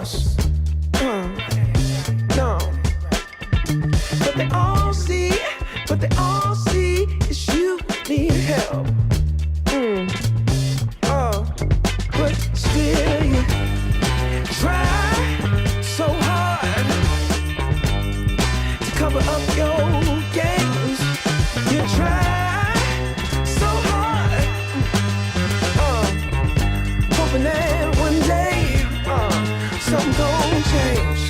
else. No. But they all see is you need help. But still you try so hard to cover up your games. You try so hard, hoping that one day something gon' change.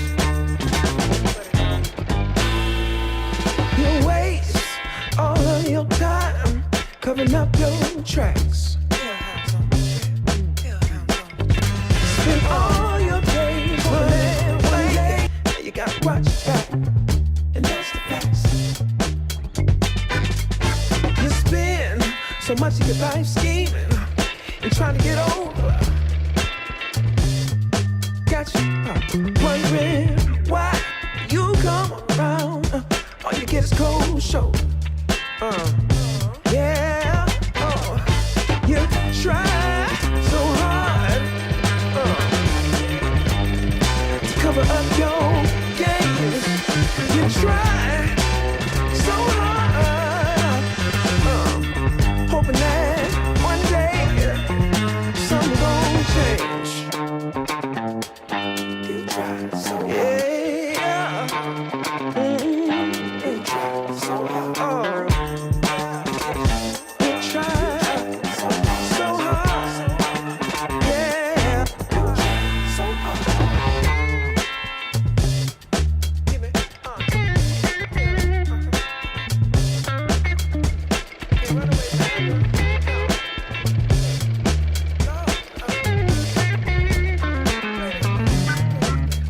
You waste all of your time covering up your tracks. Spend all your days running one day. You gotta watch your back, and that's the facts. You spend so much of your life scheming and trying to get over. Got you wondering why you come around. All you get is cold shoulder. Yeah. You try so hard to cover up your games. You try so hard, hoping that one day something gon' change. You try so hard. Yeah. You try so hard. You try so hard. Yeah. You try so hard. Give me, Hey, run away,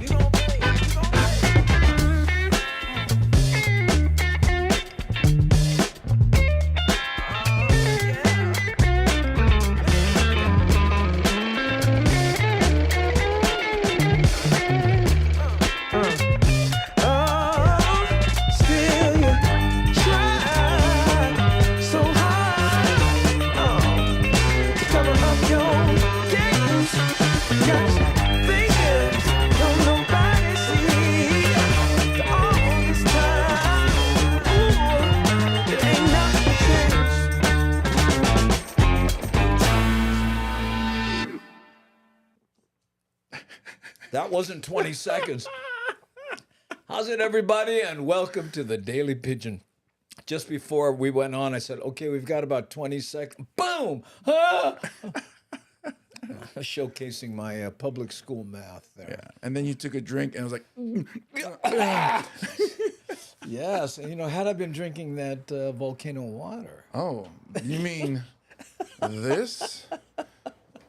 You gon' play. Still you try so hard to cover up your games. Got you thinking, don't nobody see all this time. Ooh, it ain't nothing changed. That wasn't 20 seconds. How's it, everybody? And welcome to the Daily Pidgin. Just before we went on, I said, okay, we've got about 20 seconds. Boom! Ah! Showcasing my public school math there. Yeah. And then you took a drink and it was like, Yes, and had I been drinking that volcano water. oh, you mean this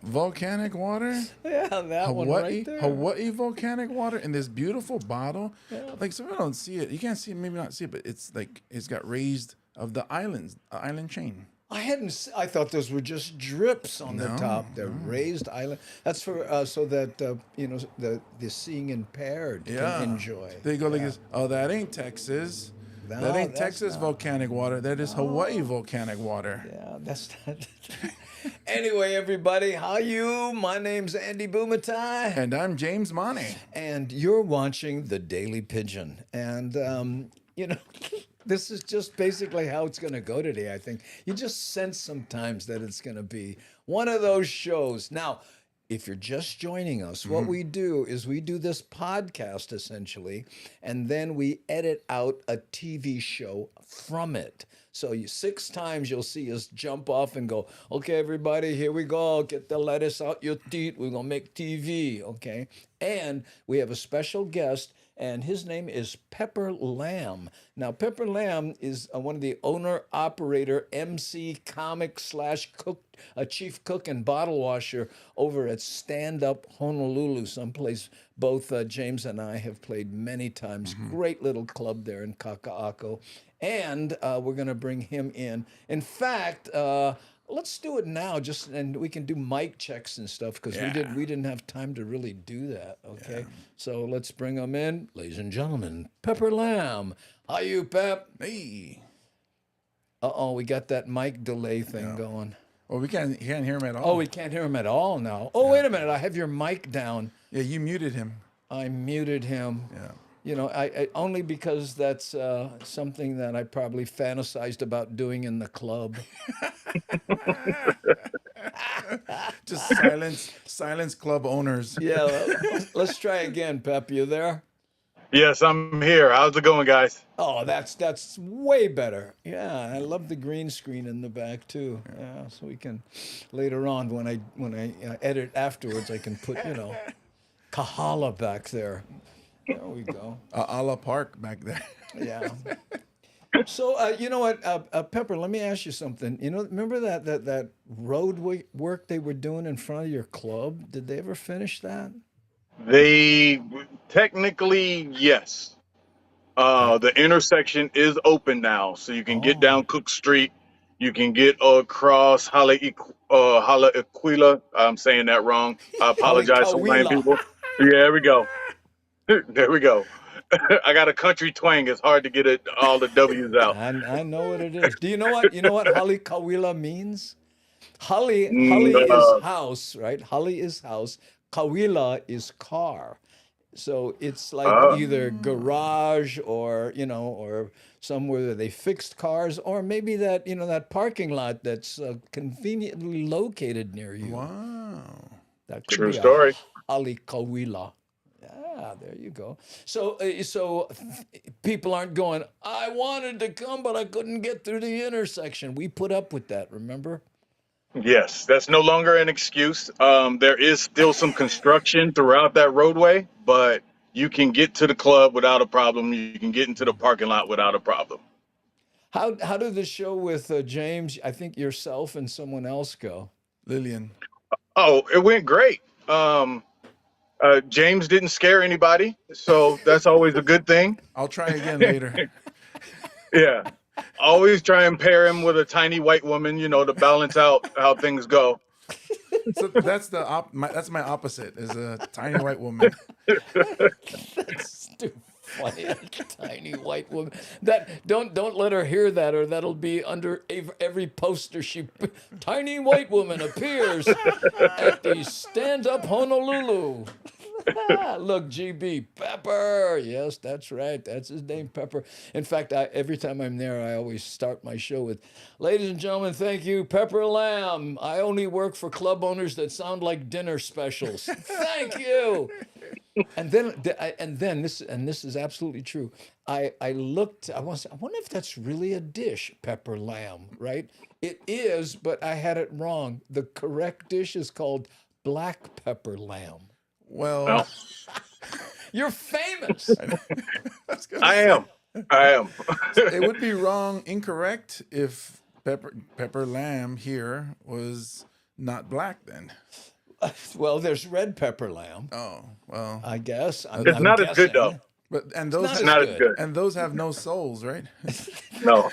volcanic water? Yeah, that one right there. Hawaii volcanic water in this beautiful bottle. Yeah. Like, some people don't see it. You can't see it, maybe not see it, but it's like, it's got raised of the islands, island chain. I thought those were just drips on the top. They're raised island. That's for so that the seeing impaired can enjoy. There you go, like this. Oh, that ain't Texas. No, that ain't that's Texas not. volcanic water. That is Hawaii volcanic water. Yeah, that's not. Anyway, everybody, how you? My name's Andy Bumatai. And I'm James Money. And you're watching The Daily Pidgin. And, this is just basically how it's going to go today, I think. You just sense sometimes that it's going to be one of those shows. Now, if you're just joining us, what we do is we do this podcast, essentially, and then we edit out a TV show from it. So 6 times you'll see us jump off and go, okay, everybody, here we go. Get the lettuce out your teeth. We're going to make TV, okay? And we have a special guest, and his name is Pepper Lamb. Now, Pepper Lamb is one of the owner-operator, MC, comic / cook, chief cook and bottle washer over at Stand Up Honolulu, someplace both James and I have played many times. Great little club there in Kaka'ako. And we're going to bring him in. In fact, let's do it now, and we can do mic checks and stuff, because we didn't have time to really do that. Okay, so let's bring him in, ladies and gentlemen. Pepper Lamb, how you, Pep? Hey. We got that mic delay thing going. Well, we can't hear him at all. Oh, we can't hear him at all now. Oh, wait a minute, I have your mic down. Yeah, you muted him. I muted him. Yeah. You know, I only because that's something that I probably fantasized about doing in the club. Just silence club owners. Yeah, let's try again, Pep. You there? Yes, I'm here. How's it going, guys? Oh, that's way better. Yeah, I love the green screen in the back too. Yeah, so we can later on when I edit afterwards, I can put Kahala back there. There we go. A la Park back there. Yeah. So you know what, Pepper? Let me ask you something. You know, remember that road work they were doing in front of your club? Did they ever finish that? They technically, yes. The intersection is open now, so you can get Oh, down Cook Street. You can get across Hala Aquila. I'm saying that wrong. I apologize, Hawaiian Halikawila. people. Yeah, there we go. There we go. I got a country twang. It's hard to get it all the W's out. I know what it is. Do you know what Halikawila means? Hali Mm, is uh, house, right? Hali is house. Kawila is car. So it's like uh, either garage or or somewhere that they fixed cars, or maybe that parking lot that's conveniently located near you. Wow. That could True be a story. Halikawila. Yeah, there you go. So people aren't going, I wanted to come, but I couldn't get through the intersection. We put up with that, remember? Yes, that's no longer an excuse. There is still some construction throughout that roadway, but you can get to the club without a problem. You can get into the parking lot without a problem. How did the show with James, I think yourself and someone else go? Lillian. Oh, it went great. James didn't scare anybody, so that's always a good thing. I'll try again later. Yeah. Always try and pair him with a tiny white woman, to balance out how things go. So that's that's my opposite is a tiny white woman. That's too funny. A tiny white woman. That don't let her hear that, or that'll be under every poster. Tiny white woman appears at the Stand Up Honolulu. Look, GB Pepper. Yes, that's right. That's his name, Pepper. In fact, every time I'm there, I always start my show with, "Ladies and gentlemen, thank you, Pepper Lamb. I only work for club owners that sound like dinner specials. Thank you." And then this is absolutely true. I looked. I wonder if that's really a dish, pepper lamb. Right? It is, but I had it wrong. The correct dish is called black pepper lamb. Well, Well, You're famous. I was gonna I say am. I am. it would be incorrect if pepper lamb here was not black then. Well, there's red pepper lamb, Oh well, I guess. It's I'm not as good, though. guessing. and Not those as It's not as good. good. and those have no souls, right? No.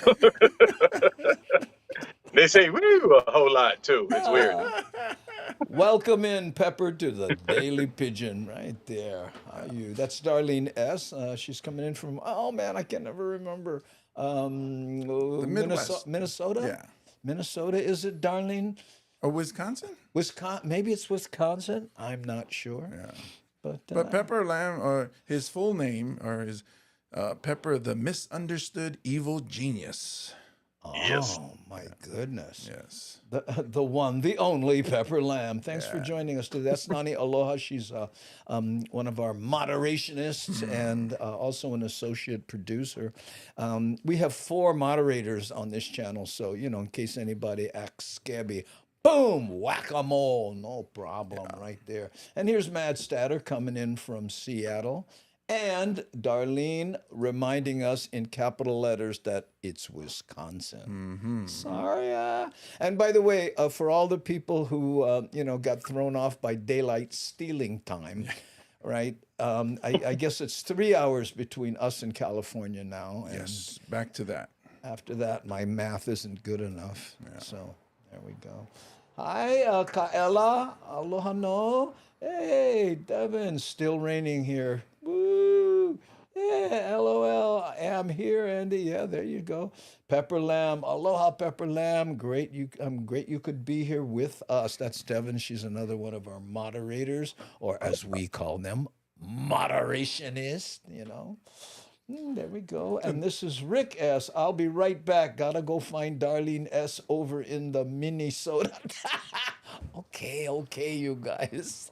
They say woo a whole lot, too. It's weird. Welcome in, Pepper, to the Daily Pigeon, right there. How are you? That's Darlene S. She's coming in from, oh man, I can never remember. The Midwest. Minnesota? Yeah. Minnesota, is it, Darlene? Or Wisconsin? Wisconsin? Maybe it's Wisconsin. I'm not sure. Yeah. But But Pepper Lamb, or his full name, or his Pepper the Misunderstood Evil Genius. Yes. oh my goodness. Yes. The one, the only Pepper Lamb. Thanks for joining us today. That's Nani Aloha. She's one of our moderationists and also an associate producer. We have 4 moderators on this channel, so in case anybody acts scabby, boom, whack-a-mole, no problem, right there. And here's Mad Statter coming in from Seattle. And Darlene reminding us in capital letters that it's Wisconsin. Sorry. And by the way, for all the people who, got thrown off by daylight stealing time, right? I guess it's 3 hours between us and California now. And Yes. Back to that. after that, my math isn't good enough. So there we go. Hi, Kaela. Aloha no. Hey, Devin. Still raining here. Woo. Yeah, LOL. I'm here, Andy. Yeah, there you go. Pepper Lamb. Aloha, Pepper Lamb. Great. Great you could be here with us. That's Devin. She's another one of our moderators, or as we call them, moderationist, There we go. And this is Rick S. I'll be right back. Gotta go find Darlene S. over in the Minnesota. Okay, you guys.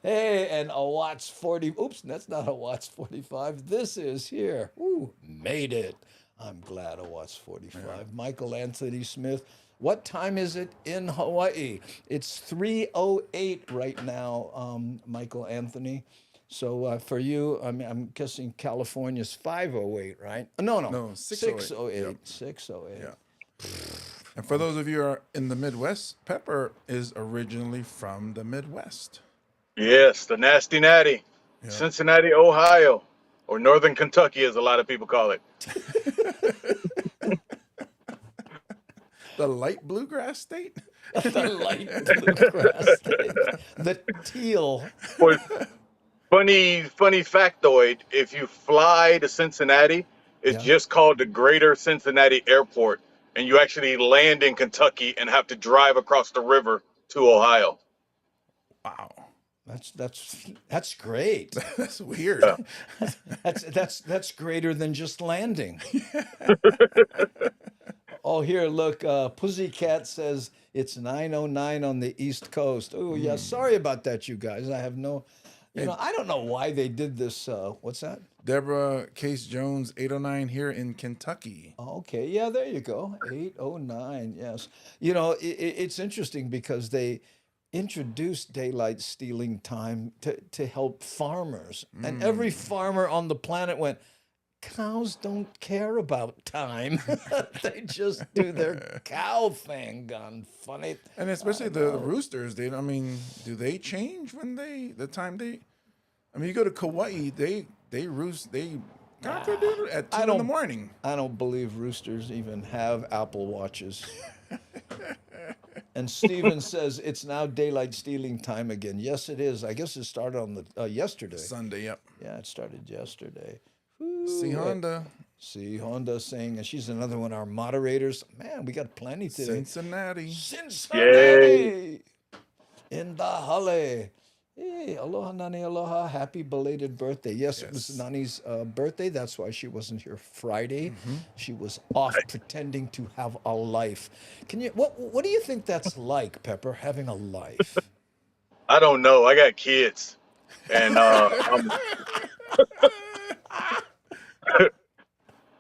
Hey, and a Watts 40. Oops, that's not a Watts 45. This is here. Ooh, made it. I'm glad a Watts 45. Yeah. Michael Anthony Smith. What time is it in Hawaii? It's 3:08 right now, Michael Anthony. So for you, I'm guessing California's 5:08, right? No, 6:08. Yep. 6:08. Yeah. And for those of you who are in the Midwest, Pepper is originally from the Midwest. Yes, the Nasty Natty, Yeah. Cincinnati, Ohio, or Northern Kentucky, as a lot of people call it. The light bluegrass state? The light bluegrass state. The teal. Well, funny factoid, if you fly to Cincinnati, it's just called the Greater Cincinnati Airport, and you actually land in Kentucky and have to drive across the river to Ohio. Wow. That's great. That's weird. That's greater than just landing. Oh, here, look, Pussycat says it's 9:09 on the East Coast. Oh, yeah, sorry about that, you guys. I have no, I don't know why they did this. What's that? Deborah Case Jones, 8:09 here in Kentucky. Okay, yeah, there you go. 8:09, yes. It's interesting because they introduced daylight stealing time to help farmers. And every farmer on the planet went, cows don't care about time. They just do their cow thing. Gone funny. And especially the roosters, do they change when the time they? You go to Kauai, they roost, they cock-a-doodle at 2 in the morning. I don't believe roosters even have Apple Watches. And Steven says it's now daylight stealing time again. Yes, it is. I guess it started on the yesterday. Sunday, yep. Yeah, it started yesterday. See Honda. See Honda saying, and she's another one of our moderators. Man, we got plenty today. Cincinnati. Yay. In the Halle. Hey, aloha, Nani, aloha. Happy belated birthday. Yes, it was Nani's birthday. That's why she wasn't here Friday. She was off pretending to have a life. What do you think that's like, Pepper, having a life? I don't know. I got kids. And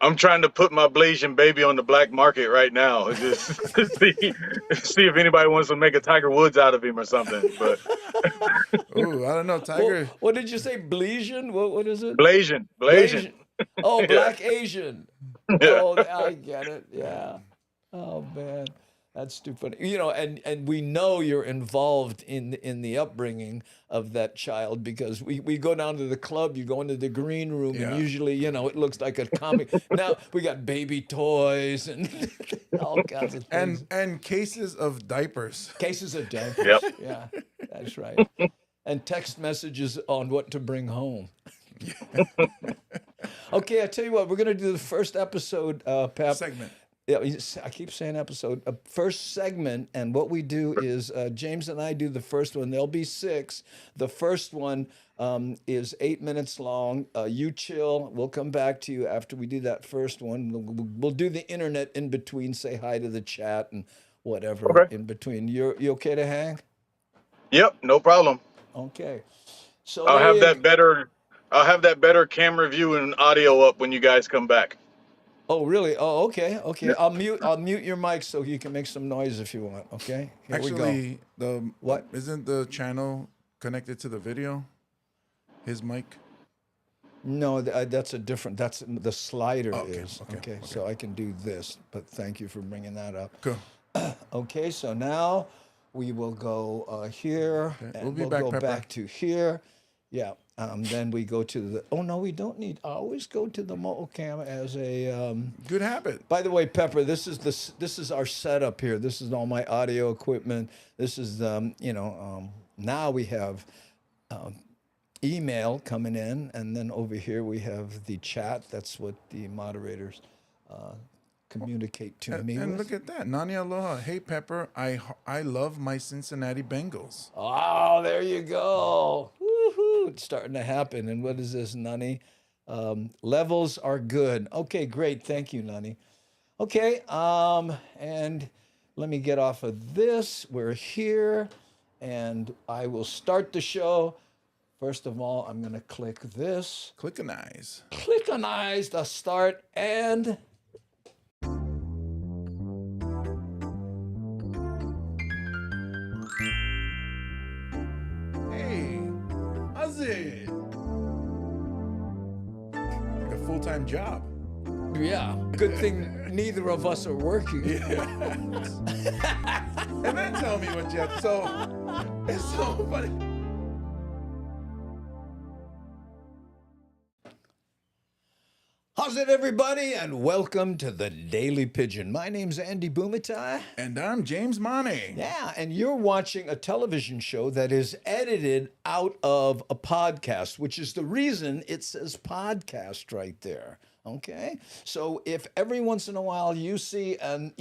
I'm trying to put my Blasian baby on the black market right now. Just see if anybody wants to make a Tiger Woods out of him or something. But ooh, I don't know, Tiger. What did you say, Blasian? What is it? Blasian. Oh, Black Asian. Oh, I get it. Yeah. Oh man, that's too funny. And we know you're involved in the upbringing of that child because we go down to the club, you go into the green room, and usually, it looks like a comic. Now we got baby toys and all kinds of things. And cases of diapers. Cases of diapers. Yep. Yeah, that's right. And text messages on what to bring home. Okay, I tell you what, we're gonna do the first episode, Pep. Segment. Yeah, I keep saying episode. First segment, and what we do is James and I do the first one. There'll be 6. The first one is 8 minutes long. You chill. We'll come back to you after we do that first one. We'll do the internet in between. Say hi to the chat and whatever in between. You okay to hang? Yep, no problem. Okay. So I'll have that better camera view and audio up when you guys come back. Oh, really? Oh, okay. Yeah. I'll mute your mic so you can make some noise if you want. Okay. Here Actually, we go. What? Isn't the channel connected to the video? His mic? No, that's a different. That's the slider is. Okay. Okay. So I can do this, but thank you for bringing that up. Cool. Okay. So now we will go here. Okay. And We'll be back, go Pepper. back to here. Yeah. Then we go to the. Oh no, we don't need. I always go to the Mo'ocam as a. Good habit. By the way, Pepper, this is our setup here. This is all my audio equipment. This is now we have email coming in, and then over here we have the chat. That's what the moderators communicate to me. And with. look at that. Nani Aloha. Hey, Pepper, I love my Cincinnati Bengals. Oh, there you go. Woo. Woo! It's starting to happen. And what is this, Nani? Levels are good. Okay, great. Thank you, Nani. Okay, and let me get off of this. We're here, and I will start the show. First of all, I'm going to click this. Clickanize. Clickanize the start, and Hey, how's it? Like a full-time job. yeah, good thing neither of us are working. And then tell me what you have. So it's so funny. How's it, everybody, and welcome to the Daily Pigeon. My name's Andy Bumatai. And I'm James Money. Yeah, and you're watching a television show that is edited out of a podcast, which is the reason it says podcast right there. Okay, so if every once in a while you see a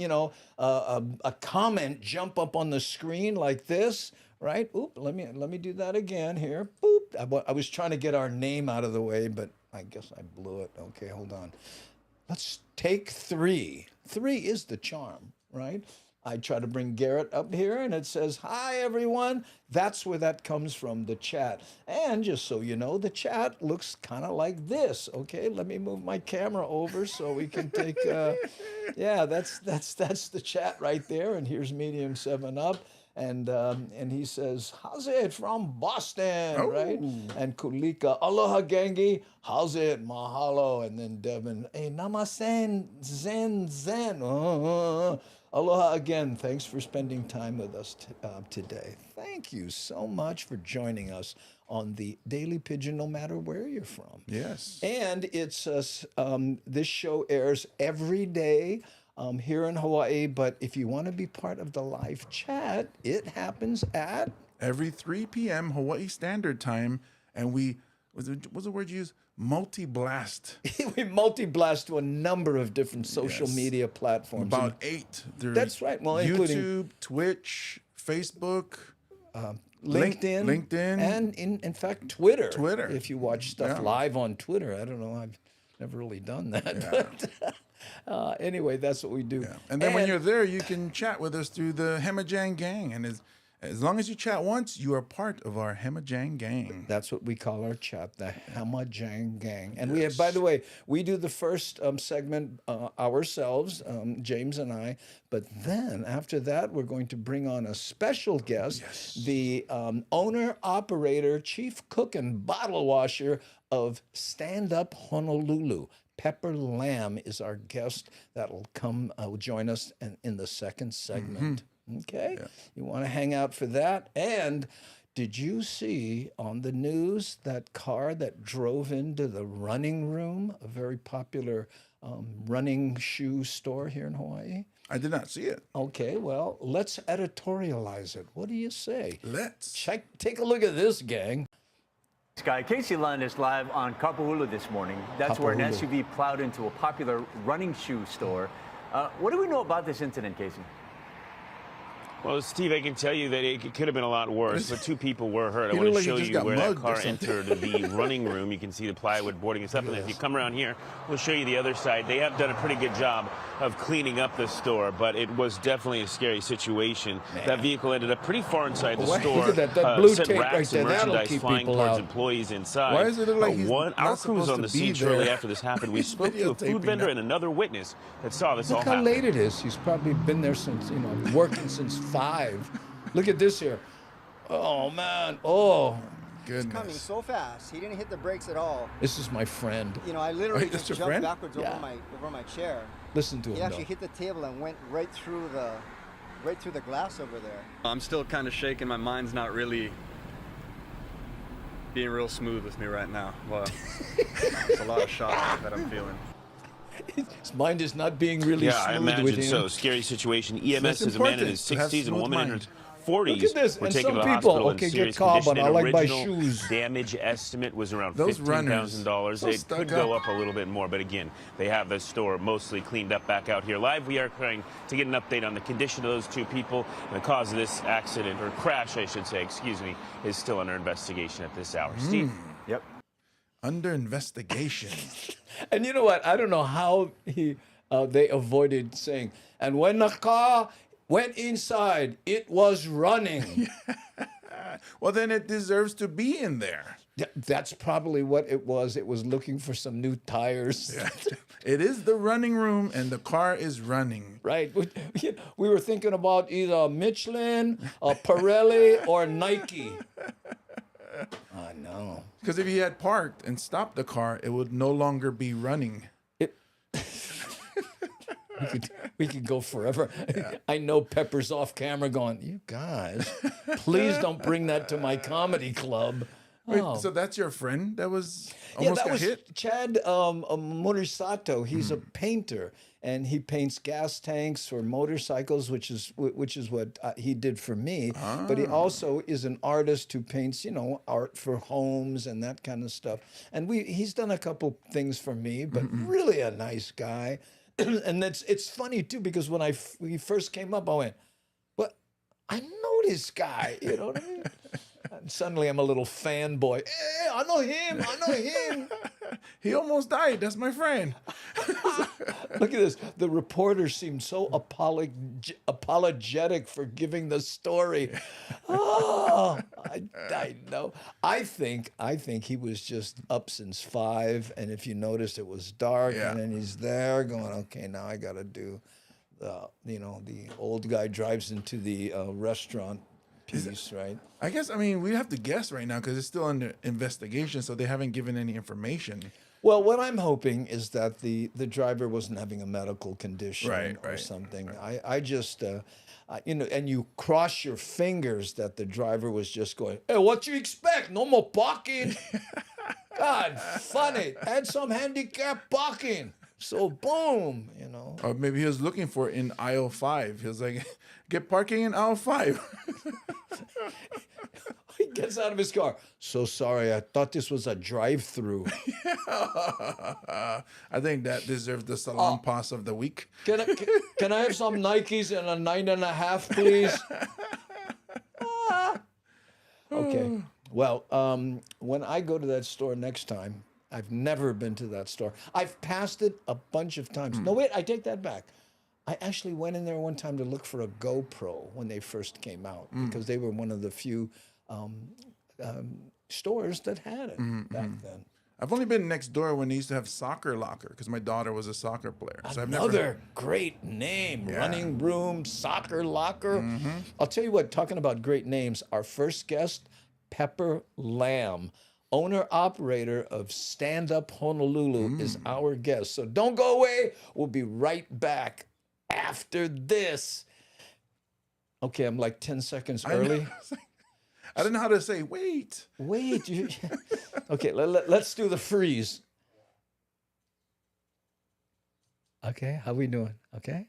comment jump up on the screen like this, right? Oop, let me do that again here. Boop. I was trying to get our name out of the way, but I guess I blew it. Okay, hold on. Let's take 3. 3 is the charm, right? I try to bring Garrett up here and it says, hi, everyone. That's where that comes from, the chat. And just so you know, the chat looks kind of like this. Okay, let me move my camera over so we can take, yeah, that's the chat right there. And here's Medium 7 Up. And he says, how's it from Boston, right? And Kulika, aloha gangi, how's it, mahalo. And then Devin, hey, namaste, zen. Aloha again. Thanks for spending time with us today. Thank you so much for joining us on the Daily Pigeon, no matter where you're from. Yes. And it's this show airs every day here in Hawaii, but if you want to be part of the live chat, it happens at Every 3 p.m. Hawaii Standard Time, and what's the word you use? Multi-blast. we multi-blast to a number of different social Yes. media platforms. About 8. That's right. Well, including YouTube, Twitch, Facebook, LinkedIn, and in fact Twitter. Twitter. If you watch stuff live on Twitter, I don't know. I've never really done that, but anyway, that's what we do. Yeah. And then when you're there, you can chat with us through the Hemajang Gang, and as long as you chat once, you are part of our Hemajang Gang. That's what we call our chat, the Hamajang Gang. And we have, by the way, we do the first segment ourselves, James and I. But then after that, we're going to bring on a special guest, the owner, operator, chief cook, and bottle washer of Stand Up Honolulu. Pepper Lamb is our guest that will come join us in the second segment. Okay, you want to hang out for that. And did you see on the news that car that drove into the Running Room, a very popular running shoe store here in Hawaii? I did not see it. Okay, well, let's editorialize it. What do you say? Let's. Take a look at this, gang. Sky, Casey Lund is live on Kapahulu this morning. That's where an Kapahulu. SUV plowed into a popular running shoe store. What do we know about this incident, Casey? Well, Steve, I can tell you that it could have been a lot worse, but 2 people were hurt. I He want looked to like show he just you got where that mugged or car something. entered the running room. You can see the plywood boarding and stuff. And if you come around here, we'll show you the other side. They have done a pretty good job of cleaning up the store, but it was definitely a scary situation. That vehicle ended up pretty far inside the Why- store. look at that blue sent tape racks right and there. That'll merchandise keep flying people towards out. employees inside. Why does it look like he's Our not crew was supposed on to the be scene shortly there? after this happened. We He's spoke to a videotaping food vendor that. and another witness that saw this all Look how happen. late it is. He's probably been there since, working since 5. Look at this here. Oh, man. Oh, Goodness. Coming so fast, he didn't hit the brakes at all. this is my friend. I literally that's just your jumped friend? backwards Yeah. over my chair. Listen to He him, actually though. hit the table and went right through the glass over there. I'm still kind of shaking. My mind's not really being real smooth with me right now. Well, it's a lot of shock that I'm feeling. His mind is not being really Yeah, I smooth with imagine him. so. Scary situation. EMS That's is a man in important his to have 60s and a smooth woman in her mind. 40s Look at this. were And taken some to the people, hospital in okay, get serious caught, condition. but I like my Original shoes. damage estimate was around Those runners, $15,000. so It stuck could go up. up a little bit more, but again, they have the store mostly cleaned up back out here live. We are trying to get an update on the condition of those two people. And the cause of this accident, or crash, I should say, excuse me, is still under investigation at this hour. Steve? Yep. Under investigation. And you know what? I don't know how they avoided saying, and when the car went inside, it was running. Well, then it deserves to be in there. Yeah, that's probably what it was. It was looking for some new tires. It is the running room, and the car is running. Right. We were thinking about either Michelin, Pirelli, or Nike. I know. Because if he had parked and stopped the car, it would no longer be running. We could go forever. I know Pepper's off camera going, you guys, please don't bring that to my comedy club. Wait, Oh. so that's your friend that was Yeah, almost that got was hit? Chad Morisato. He's a painter, and he paints gas tanks for motorcycles, which is what he did for me. But he also is an artist who paints, art for homes and that kind of stuff. And he's done a couple things for me, but really a nice guy. And it's funny too, because when we first came up, I went, "What? I know this guy." You know what I mean? And suddenly I'm a little fanboy. Hey, I know him. I know him. He almost died. That's my friend. Look at this. The reporter seemed so apologetic for giving the story. Oh, I know. I think he was just up since 5, and if you noticed, it was dark, Yeah. and then he's there going, okay, now I got to do, the old guy drives into the restaurant piece, right? I guess, we have to guess right now because it's still under investigation, so they haven't given any information. Well, what I'm hoping is that the driver wasn't having a medical condition or Right, something. I just, and you cross your fingers that the driver was just going, hey, what you expect? No more parking. God, funny. Add some handicap parking. So boom, Or maybe he was looking for it in aisle 5. He was like, get parking in aisle 5. He gets out of his car. So sorry, I thought this was a drive-through. I think that deserves the salon pass of the week. Can I have some Nikes and a 9.5, please? Okay. Well, when I go to that store next time, I've never been to that store. I've passed it a bunch of times. No, wait, I take that back. I actually went in there one time to look for a GoPro when they first came out because they were one of the few stores that had it back then. I've only been next door when they used to have Soccer Locker because my daughter was a soccer player. So I've never. Another great name, running room, soccer locker. I'll tell you what, talking about great names, our first guest, Pepper Lamb, owner-operator of Stand Up Honolulu, is our guest. So don't go away. We'll be right back after this. Okay, I'm like 10 seconds early. I don't know how to say, wait. Wait. Okay, let's do the freeze. Okay, how we doing? Okay?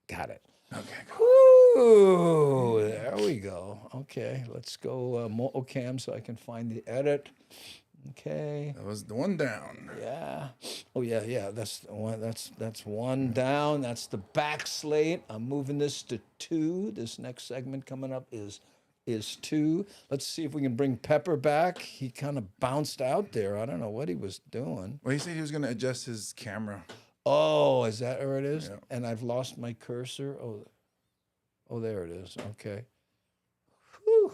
Got it. Okay. Ooh, there we go. Okay, let's go Mo'ocam so I can find the edit. Okay. That was the one down. Yeah. Oh yeah. That's the one. That's one down. That's the back slate. I'm moving this to 2. This next segment coming up is 2. Let's see if we can bring Pepper back. He kind of bounced out there. I don't know what he was doing. Well, he said he was going to adjust his camera. Oh, is that where it is? Yeah. And I've lost my cursor. Oh, there it is. Okay. Whew.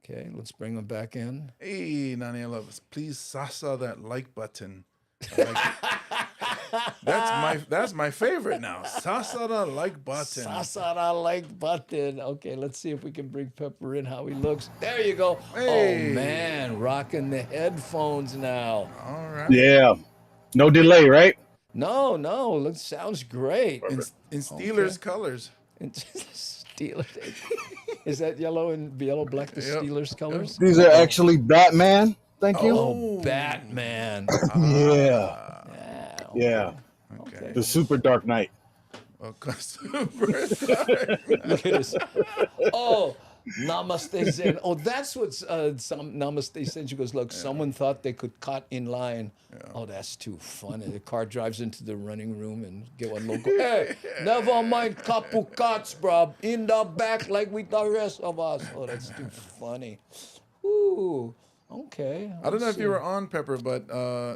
Okay, let's bring him back in. Hey, Nani Loves, please sasa that like button. I like it. That's my favorite now. Sasa the like button. Sasara like button. Okay, let's see if we can bring Pepper in how he looks. There you go. Hey. Oh man, rocking the headphones now. All right. Yeah. No delay, right? No, sounds great. In Steelers colors. Steelers. Is that yellow black, the Yep. Steelers colors? These are actually Batman. Thank you. Oh, Batman. Yeah. Yeah. Okay. The Super Dark Knight. Super dark. Look at this. Oh, Namaste Zen. Oh, that's what's some Namaste Zen. She goes, look, someone thought they could cut in line. Oh, that's too funny. The car drives into the running room and get one local. Hey, never mind couple cuts, bro. In the back like with the rest of us. Oh, that's too funny. Ooh, okay. I don't know let's if you see. were on, Pepper, but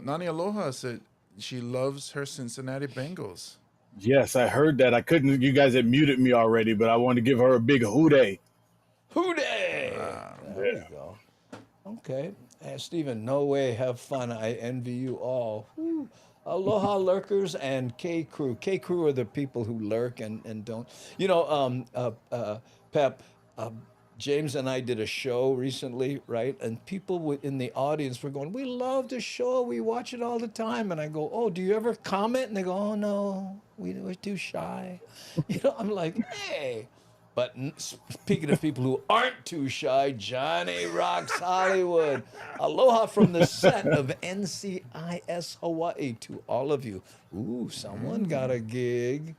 Nani Aloha said she loves her Cincinnati Bengals. Yes, I heard that. I couldn't. You guys had muted me already, but I wanted to give her a big hooday. Hooday! There we go. Okay. Stephen, no way. Have fun. I envy you all. Whew. Aloha lurkers and K Crew. K Crew are the people who lurk and don't. You know, Pep, James and I did a show recently, right? And people in the audience were going, we love the show. We watch it all the time. And I go, oh, do you ever comment? And they go, oh, no, we're too shy. You know, I'm like, hey. But speaking of people who aren't too shy, Johnny Rocks Hollywood. Aloha from the set of NCIS Hawaii to all of you. Ooh, someone got a gig.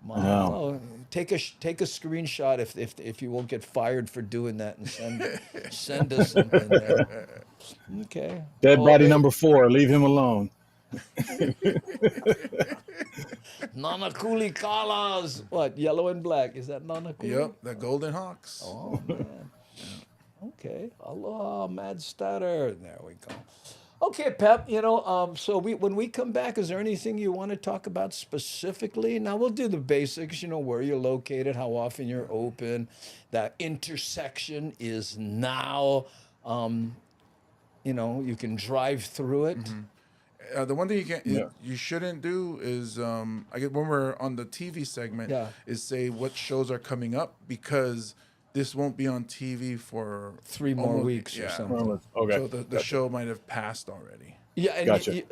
Wow. Take a screenshot if you won't get fired for doing that and send us something there. Okay. Dead body hey, number 4. Leave him alone. Nanakuli Kalas. What? Yellow and black. Is that Nanakuli? Yep, the Golden Hawks. Oh, man. Okay. Aloha, Mad Stutter. There we go. Okay, Pep, you know, so when we come back, is there anything you want to talk about specifically? Now, we'll do the basics, you know, where you're located, how often you're open. That intersection is now, you know, you can drive through it. The one thing you shouldn't do is I get when we're on the TV segment is say what shows are coming up because this won't be on TV for 3 more weeks or something. Okay. So the show might have passed already. Yeah, and Gotcha.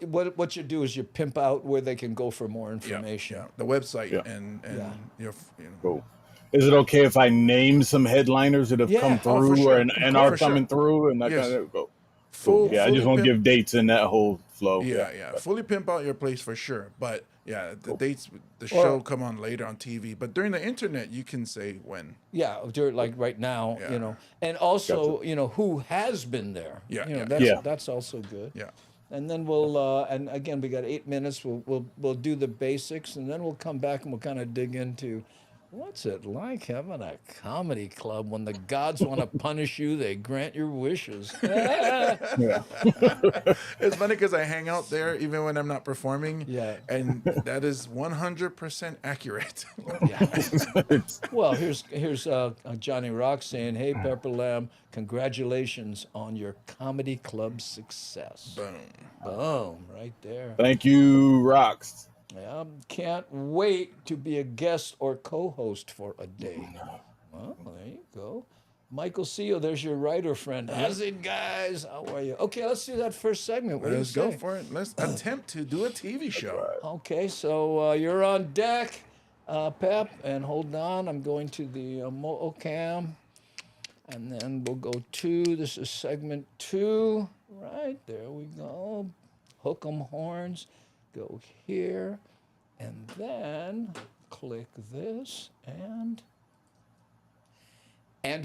what you do is you pimp out where they can go for more information. Yeah, the website Yeah. and Yeah. your Cool. Is it okay if I name some headliners that have come Yeah. Oh, for through sure. and Oh, are for sure. coming through? And that Yes. kind of go. full. Yeah, I just fully want to pimp- give dates in that whole flow. Yeah. Fully pimp out your place for sure. But yeah, the dates, the show come on later on TV. But during the internet, you can say when. Yeah, like right now, Yeah. you know, and also, you know, who has been there. Yeah, you know, yeah. that's also good. Yeah. And then we'll, and again, we got 8 minutes. We'll do the basics, and then we'll come back and we'll kind of dig into what's it like having a comedy club when the gods want to punish you, they grant your wishes. It's funny because I hang out there even when I'm not performing. Yeah. And that is 100% accurate. Well, here's Johnny Rock saying, "Hey, Pepper Lamb, congratulations on your comedy club success." Boom, right there. Thank you, Rocks. Yeah, can't wait to be a guest or co-host for a day. Well, there you go. Michael Seal, there's your writer friend. How's it, guys? How are you? Okay, let's do that first segment. What do you Let's go say? for it. Let's attempt to do a TV show. Okay, so you're on deck, Pep, and hold on. I'm going to the Mo'ocam, and then we'll go to, this is segment 2. Right, there we go. Hook 'em horns. Go here, and then click this, and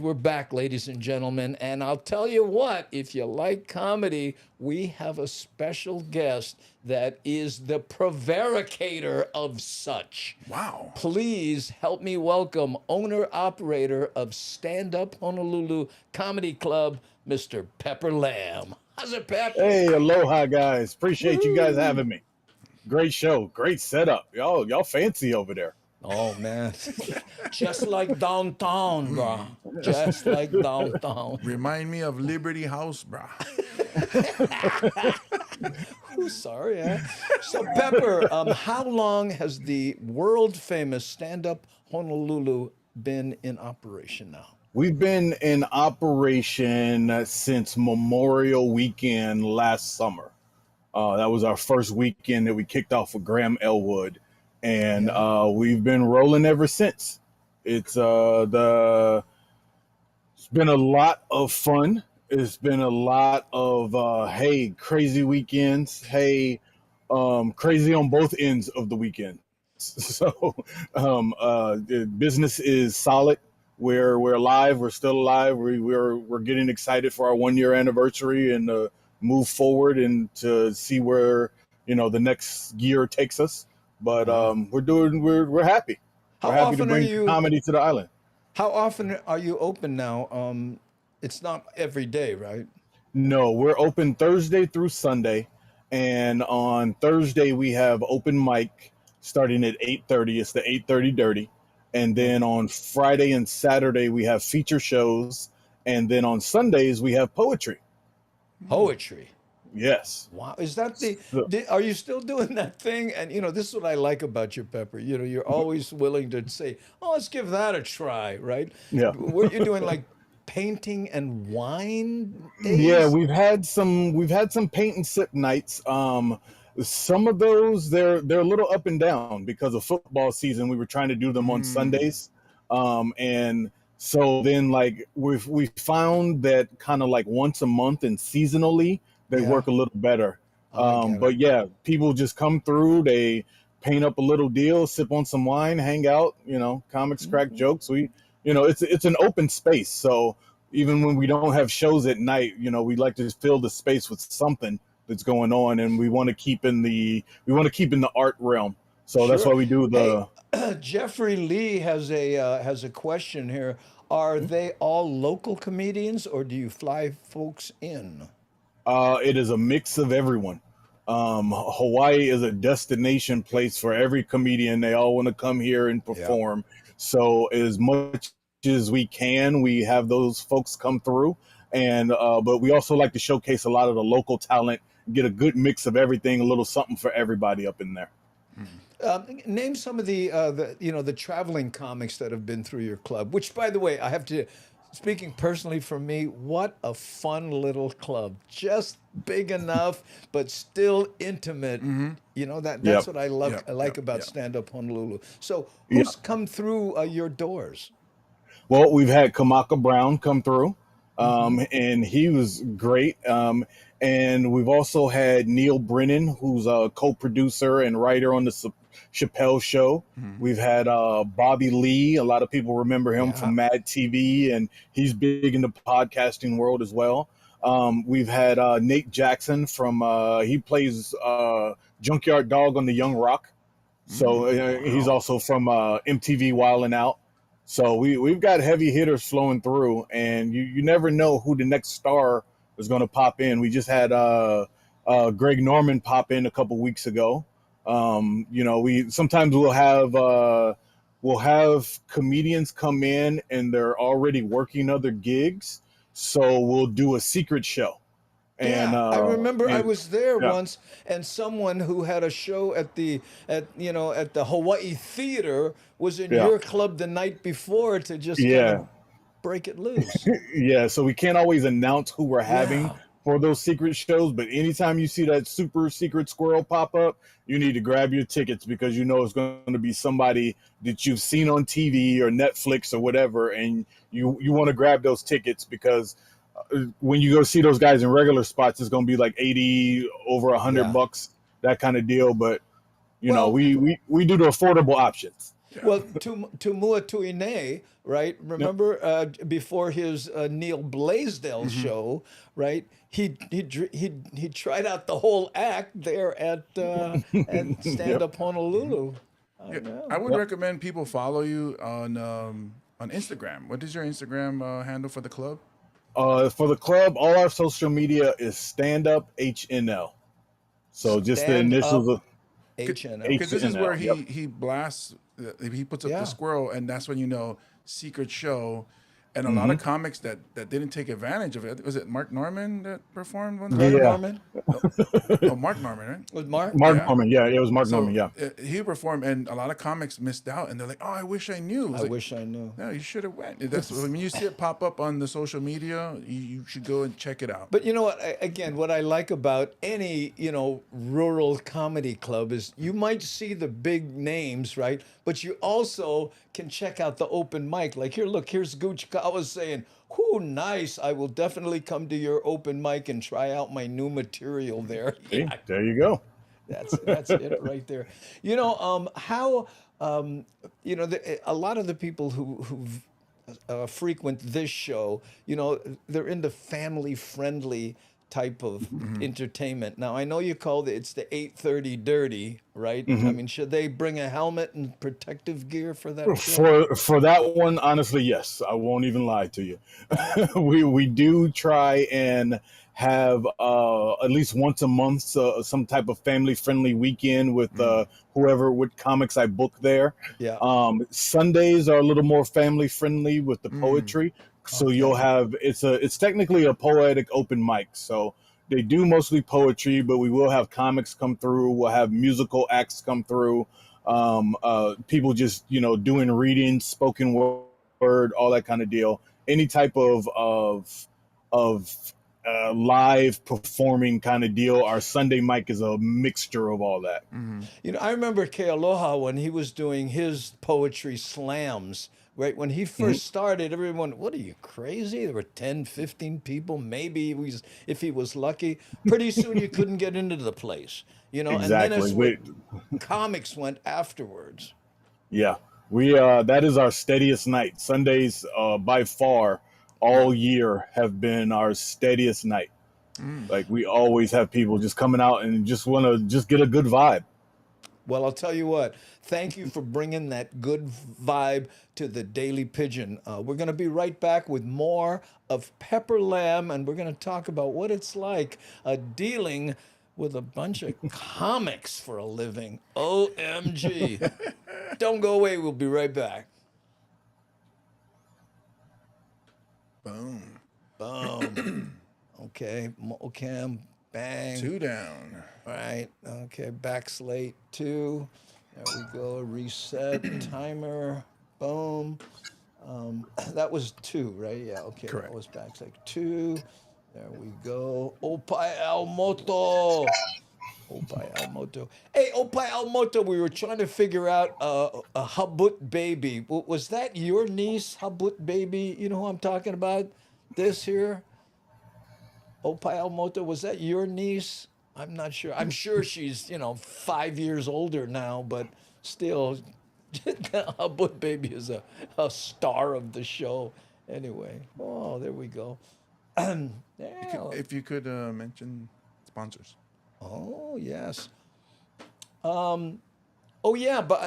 we're back, ladies and gentlemen. And I'll tell you what, if you like comedy, we have a special guest that is the prevaricator of such. Wow. Please help me welcome owner-operator of Stand Up Honolulu Comedy Club, Mr. Pepper Lamb. How's it, Pep? Hey, aloha, guys. Appreciate you guys having me. Great show. Great setup. Y'all fancy over there. Oh, man. Just like downtown, bro. Just like downtown. Remind me of Liberty House, brah. Ooh, sorry, So, Pepper, how long has the world-famous Stand-Up Honolulu been in operation now? We've been in operation since Memorial Weekend last summer. That was our first weekend that we kicked off with Graham Elwood, and we've been rolling ever since. It's been a lot of fun. It's been a lot of hey, crazy weekends. Hey, crazy on both ends of the weekend. So the business is solid. we're alive. We're still alive. We're getting excited for our 1 year anniversary and move forward and to see where the next year takes us. But we're happy. How We're happy to often are bring you? comedy to the island. How often are you open now? It's not every day, right? No, we're open Thursday through Sunday, and on Thursday we have open mic starting at 8:30. It's the 8:30 Dirty, and then on Friday and Saturday we have feature shows, and then on Sundays we have poetry. Poetry. Yes. Wow. Is that are you still doing that thing? And this is what I like about you, Pepper. You're always willing to say, "Oh, let's give that a try," right? Yeah. What you're doing, like painting and wine Yeah, days? we've had some paint and sip nights. Some of those they're a little up and down because of football season. We were trying to do them on Sundays, and so then like we found that kind of like once a month and seasonally they Yeah. work a little better. I get But it. yeah, people just come through. They paint up a little deal, sip on some wine, hang out. Comics, crack jokes. It's an open space, so even when we don't have shows at night, we like to fill the space with something that's going on, and we want to keep in the art realm. So that's Sure. why we do the. Hey, Jeffrey Lee has a question here. Are they all local comedians, or do you fly folks in? It is a mix of everyone. Hawaii is a destination place for every comedian. They all want to come here and perform. So as much as we can, we have those folks come through, and but we also like to showcase a lot of the local talent, get a good mix of everything, a little something for everybody up in there. Name some of the traveling comics that have been through your club. Which, by the way, I have to. Speaking personally for me, what a fun little club. Just big enough, but still intimate. That's what I love. Yep. I like Yep. about Yep. Stand Up Honolulu. So, who's come through your doors? Well, we've had Kamaka Brown come through, and he was great. And we've also had Neil Brennan, who's a co-producer and writer on the Chappelle Show. We've had Bobby Lee. A lot of people remember him from Mad TV, and he's big in the podcasting world as well. We've had Nate Jackson from he plays Junkyard Dog on the Young Rock. So he's also from MTV Wild 'N Out. So we've got heavy hitters flowing through, and you never know who the next star is going to pop in. We just had Greg Norman pop in a couple weeks ago. We sometimes we'll have comedians come in and they're already working other gigs, so we'll do a secret show. And I remember I was there yeah. once, and someone who had a show at the Hawaii Theater was in Yeah. your club the night before to just kind Yeah. of break it loose. Yeah, so we can't always announce who we're having Yeah. for those secret shows, but anytime you see that super secret squirrel pop up, you need to grab your tickets because it's going to be somebody that you've seen on TV or Netflix or whatever, and you want to grab those tickets because when you go see those guys in regular spots, it's going to be like 80 over $100, that kind of deal. But we do the affordable options. Well, to Mua Tuine, right? Remember before his Neil Blaisdell show, right? He tried out the whole act there at Stand Up Honolulu. I would recommend people follow you on Instagram. What is your Instagram handle for the club? For the club, all our social media is Stand Up HNL. So just the Stand initials Up of HNL. Because this is HNL, where yep. he blasts, he puts up Yeah. the squirrel, and that's when secret show. And a lot of comics that didn't take advantage of it. Was it Mark Norman that performed one time? Yeah. Norman? Oh, Mark Norman, right? Was Mark? Mark Yeah. Norman. Yeah, it was Mark So Norman. Yeah. he performed, and a lot of comics missed out, and they're like, "Oh, I wish I knew." It's I like, wish I knew. No, you should have went. That's when you see it pop up on the social media, you should go and check it out. But you know what? Again, what I like about any rural comedy club is you might see the big names, right? But you also can check out the open mic. Like here's Gooch Kawa saying, "Whoo, nice! I will definitely come to your open mic and try out my new material there." See, there you go. That's it right there. A lot of the people who've frequent this show, they're into family-friendly type of entertainment. Now, I know you called it's the 8:30 dirty, right? I mean, should they bring a helmet and protective gear for that show? For that one, honestly, yes. I won't even lie to you. we do try and have at least once a month some type of family friendly weekend with whoever with comics I book there. Yeah. Sundays are a little more family friendly with the poetry. So you'll have it's technically a poetic open mic. So they do mostly poetry, but we will have comics come through. We'll have musical acts come through. People just doing readings, spoken word, all that kind of deal. Any type of live performing kind of deal. Our Sunday mic is a mixture of all that. I remember Kealoha when he was doing his poetry slams. Right, when he first started, everyone, what are you, crazy? There were 10, 15 people, maybe if he was lucky. Pretty soon you couldn't get into the place, Exactly. And then it's what comics went afterwards. Yeah, we that is our steadiest night. Sundays, by far, all year have been our steadiest night. Like we always have people just coming out and just want to just get a good vibe. Well, I'll tell you what, thank you for bringing that good vibe to the Daily Pidgin. We're going to be right back with more of Pepper Lamb, and we're going to talk about what it's like dealing with a bunch of comics for a living. OMG. Don't go away. We'll be right back. Boom. Boom. Okay, Mocam, bang. 2 down. Right, okay, back slate 2. There we go, reset, timer, boom. That was 2, right? Yeah, okay, Correct. That was back slate 2. There we go. Opai Almoto. Opai Almoto. Hey, Opai Almoto, we were trying to figure out a Habut baby. Was that your niece, Habut baby? You know who I'm talking about? This here? Opai Almoto, was that your niece? I'm not sure. I'm sure she's, 5 years older now, but still, Habut baby is a star of the show. Anyway, oh, there we go. Yeah. If you could mention sponsors. Oh, yes. Oh, yeah, but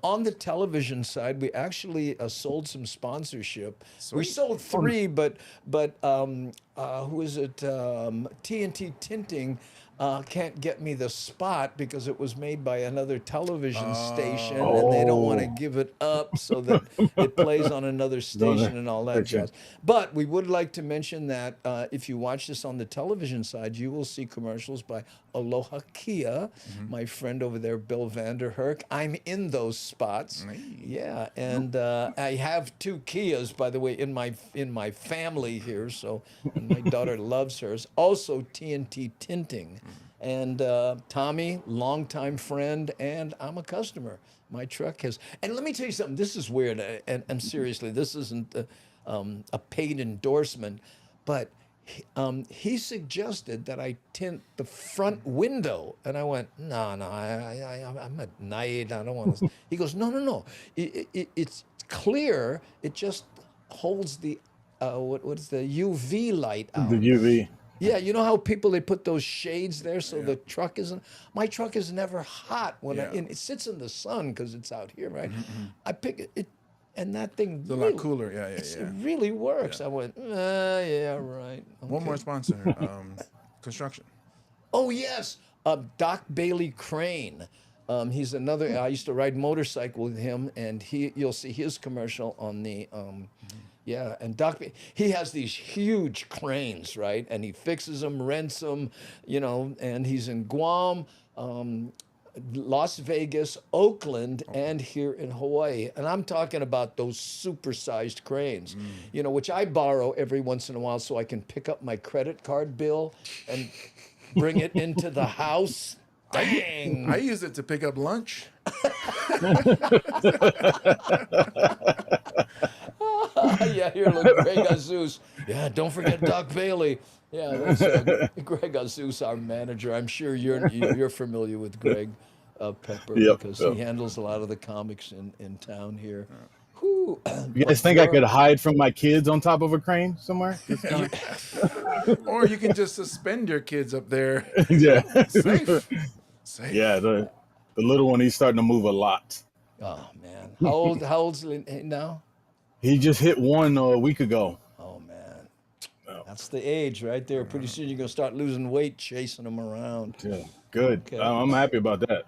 on the television side, we actually sold some sponsorship. Sweet. We sold 3, but who is it? TNT Tinting can't get me the spot because it was made by another television station, and they don't want to give it up so that it plays on another station and all that jazz. But we would like to mention that if you watch this on the television side, you will see commercials by Aloha Kia, my friend over there, Bill Vanderherk. I'm in those spots. Yeah, and I have 2 Kias, by the way, in my family here. So, and my daughter loves hers. Also, TNT Tinting, and Tommy, longtime friend, and I'm a customer. My truck has, and let me tell you something. This is weird, and seriously, this isn't a paid endorsement, but. He suggested that I tint the front window, and I went, no, I'm at night. I don't want to. He goes, no. It's clear. It just holds the what is the UV light out. The UV. Yeah, you know how they put those shades there so the truck isn't. My truck is never hot when it sits in the sun because it's out here, right? I pick it. And that thing It's a lot cooler. It really works. I went, yeah, right. Okay. One more sponsor, construction. Oh, yes. Doc Bailey Crane. He's another, I used to ride motorcycle with him, and you'll see his commercial on the, and he has these huge cranes, right? And he fixes them, rents them, and he's in Guam, Las Vegas, Oakland, and here in Hawaii. And I'm talking about those supersized cranes, which I borrow every once in a while so I can pick up my credit card bill and bring it into the house. Dang! I use it to pick up lunch. Yeah, here, look, Greg Azus. Yeah, don't forget Doc Bailey. Yeah, that's Greg Azus, our manager. I'm sure you're familiar with Greg Pepper because he handles a lot of the comics in town here. Whew. You guys think I could hide from my kids on top of a crane somewhere? Or you can just suspend your kids up there. Yeah. Safe. Yeah, the little one, he's starting to move a lot. Oh man, how old's he now? He just hit 1 a week ago. Oh man, that's the age right there. Pretty soon you're gonna start losing weight chasing them around. Yeah, good. Okay. I'm happy about that.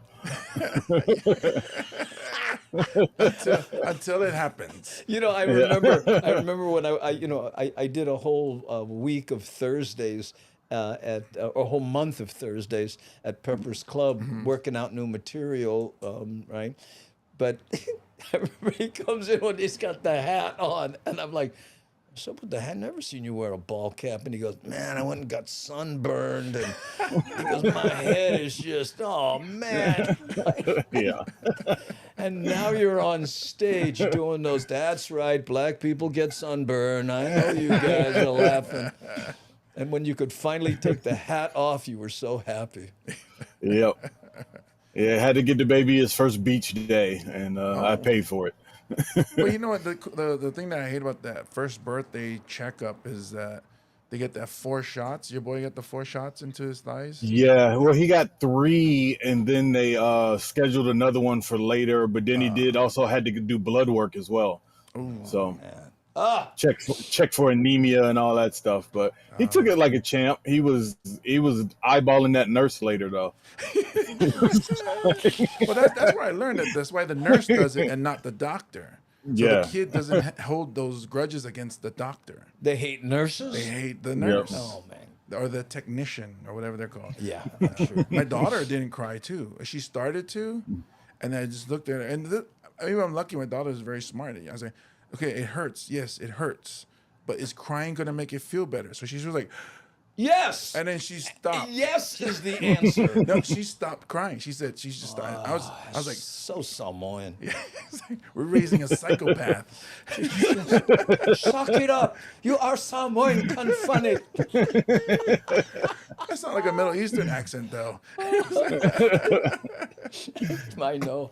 until it happens. You know, I remember when I did a whole week of Thursdays at a whole month of Thursdays at Pepper's Club, working out new material, right? But I remember he comes in when he's got the hat on, and I'm like, "What's up with the hat? Never seen you wear a ball cap." And he goes, "Man, I went and got sunburned." And he goes, "My head is just, oh man." Yeah. And now you're on stage doing those. That's right, black people get sunburn. I know you guys are laughing. And when you could finally take the hat off, you were so happy. Yep. Yeah, I had to get the baby his first beach day, and I paid for it. Well, you know what? The thing that I hate about that first birthday checkup is that they get that 4 shots. Your boy got the 4 shots into his thighs. Yeah, well, he got 3, and then they scheduled another one for later. But then he also had to do blood work as well. Ooh, so man. Check for anemia and all that stuff. But he took it like a champ. He was eyeballing that nurse later though. Well, that's where I learned it. That's why the nurse does it and not the doctor. So the kid doesn't hold those grudges against the doctor. They hate nurses? They hate the nurse. Yep. Oh, man. Or the technician, or whatever they're called. Yeah, I'm sure. My daughter didn't cry, too. She started to, and I just looked at her. And I'm lucky. My daughter is very smart. I was like, okay, it hurts. Yes, it hurts. But is crying going to make it feel better? So she was like, yes. And then she stopped. Yes is the answer. No, she stopped crying. She said she's just stopped. I was like, so Samoan. Yeah, like, we're raising a psychopath. Suck it up. You are Samoan. Confront it. That's not like a Middle Eastern accent, though. I know.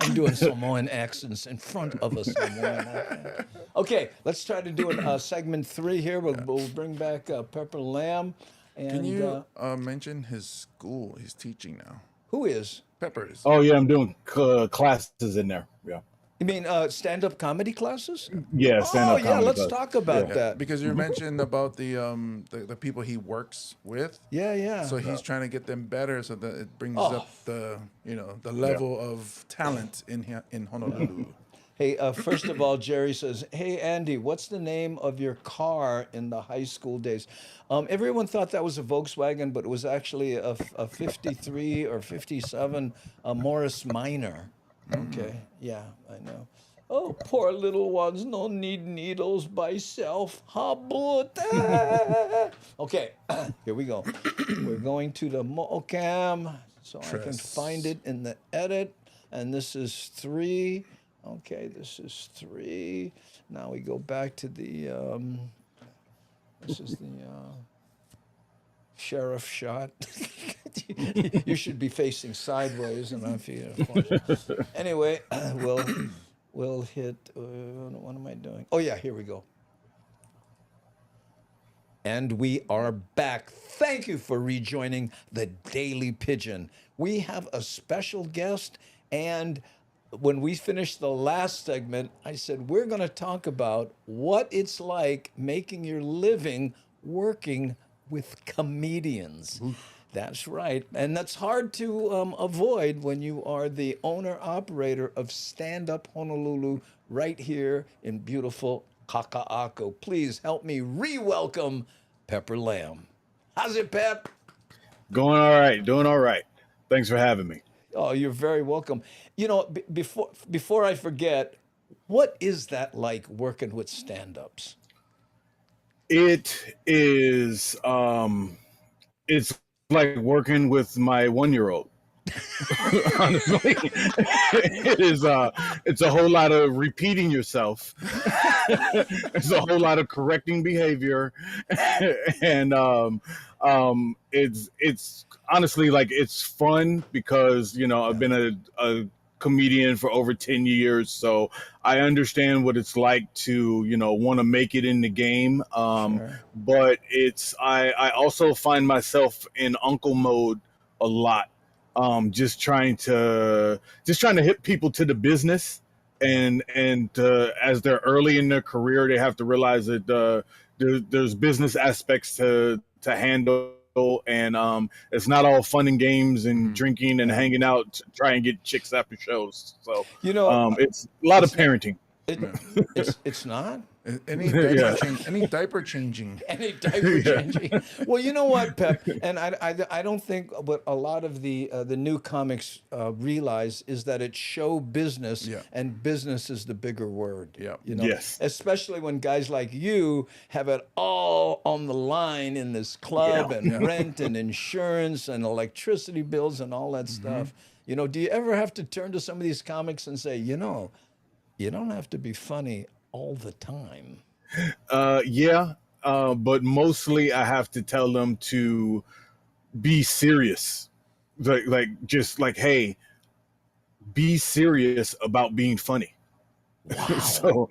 I'm doing Samoan accents in front of a Samoan accent. Okay, let's try to do segment 3 here. We'll bring back Pepper Lamb. And, can you mention his school he's teaching now? Who is? Pepper is. Oh, yeah, I'm doing classes in there. Yeah. You mean stand-up comedy classes? Yeah, stand-up comedy. Oh, yeah, let's talk about that. Because you mentioned about the people he works with. Yeah, yeah. So he's trying to get them better so that it brings up the level of talent in Honolulu. Hey, first of all, Jerry says, "Hey, Andy, what's the name of your car in the high school days?" Everyone thought that was a Volkswagen, but it was actually a 53 or 57 Morris Minor. Okay, yeah, I know. Oh, poor little ones, no need needles by self. Habut. Okay, here we go. We're going to the Mo'ocam, so I can find it in the edit. And this is 3. Okay, this is 3. Now we go back to the, this is the sheriff shot. You should be facing sideways, and if you. Anyway, we'll hit. What am I doing? Oh yeah, here we go. And we are back. Thank you for rejoining the Daily Pidgin. We have a special guest, and when we finished the last segment, I said we're going to talk about what it's like making your living working with comedians. Oof. That's right. And that's hard to avoid when you are the owner-operator of Stand Up Honolulu right here in beautiful Kaka'ako. Please help me re-welcome Pepper Lamb. How's it, Pep? Going all right. Doing all right. Thanks for having me. Oh, you're very welcome. You know, before I forget, what is that like working with stand-ups? It is, it's like working with my 1-year-old. Honestly, it is. It's a whole lot of repeating yourself. It's a whole lot of correcting behavior, and it's honestly like it's fun because I've been a comedian for over 10 years, so I understand what it's like to, want to make it in the game. But I also find myself in uncle mode a lot. Just trying to hit people to the business, and as they're early in their career, they have to realize that there's business aspects to handle, and it's not all fun and games and drinking and hanging out to try and get chicks after shows. So it's a lot of parenting. It's not. Any diaper change, any diaper changing. Any diaper changing. Well, you know what, Pep, and I don't think what a lot of the new comics realize is that it's show business, and business is the bigger word. Yeah. Yes. Especially when guys like you have it all on the line in this club, and rent and insurance and electricity bills and all that stuff. Do you ever have to turn to some of these comics and say, you don't have to be funny all the time? But mostly I have to tell them to be serious. Hey, be serious about being funny. Wow.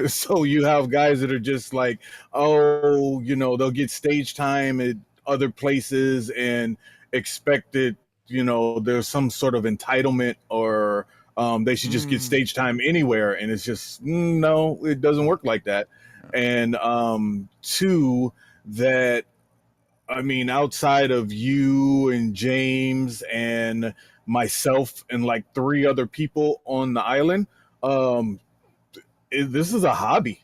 So you have guys that are just like, they'll get stage time at other places and expect it, there's some sort of entitlement, or they should just get stage time anywhere. And it's just, no, it doesn't work like that. And two, that, outside of you and James and myself and like 3 other people on the island, this is a hobby.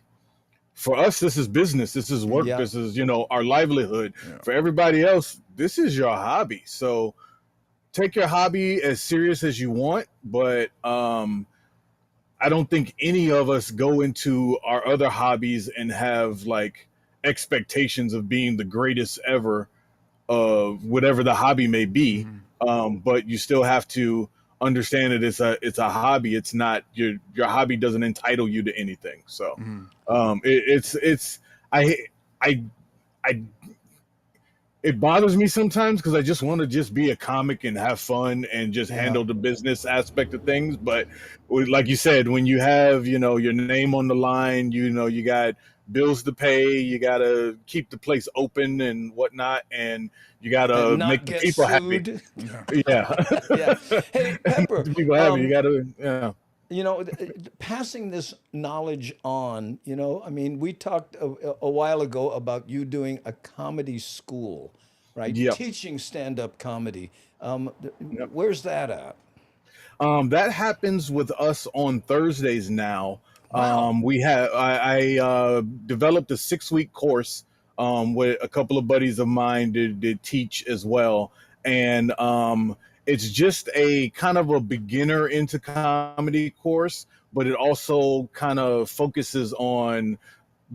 For us, this is business. This is work. Yeah. This is, our livelihood. Yeah. For everybody else, this is your hobby. So take your hobby as serious as you want, but I don't think any of us go into our other hobbies and have like expectations of being the greatest ever of whatever the hobby may be. But you still have to understand that it's a hobby. It's not your hobby doesn't entitle you to anything. So it bothers me sometimes because I just want to just be a comic and have fun and just handle the business aspect of things. But like you said, when you have, your name on the line, you got bills to pay, you got to keep the place open and whatnot, and you got to make the people sued. Happy. Yeah. Hey, Pepper. People happy. You got to, passing this knowledge on, we talked a while ago about you doing a comedy school, right? Yep. Teaching stand-up comedy. Where's that at? That happens with us on Thursdays now. Wow. I developed a 6-week course with a couple of buddies of mine did teach as well. And it's just a kind of a beginner into comedy course, but it also kind of focuses on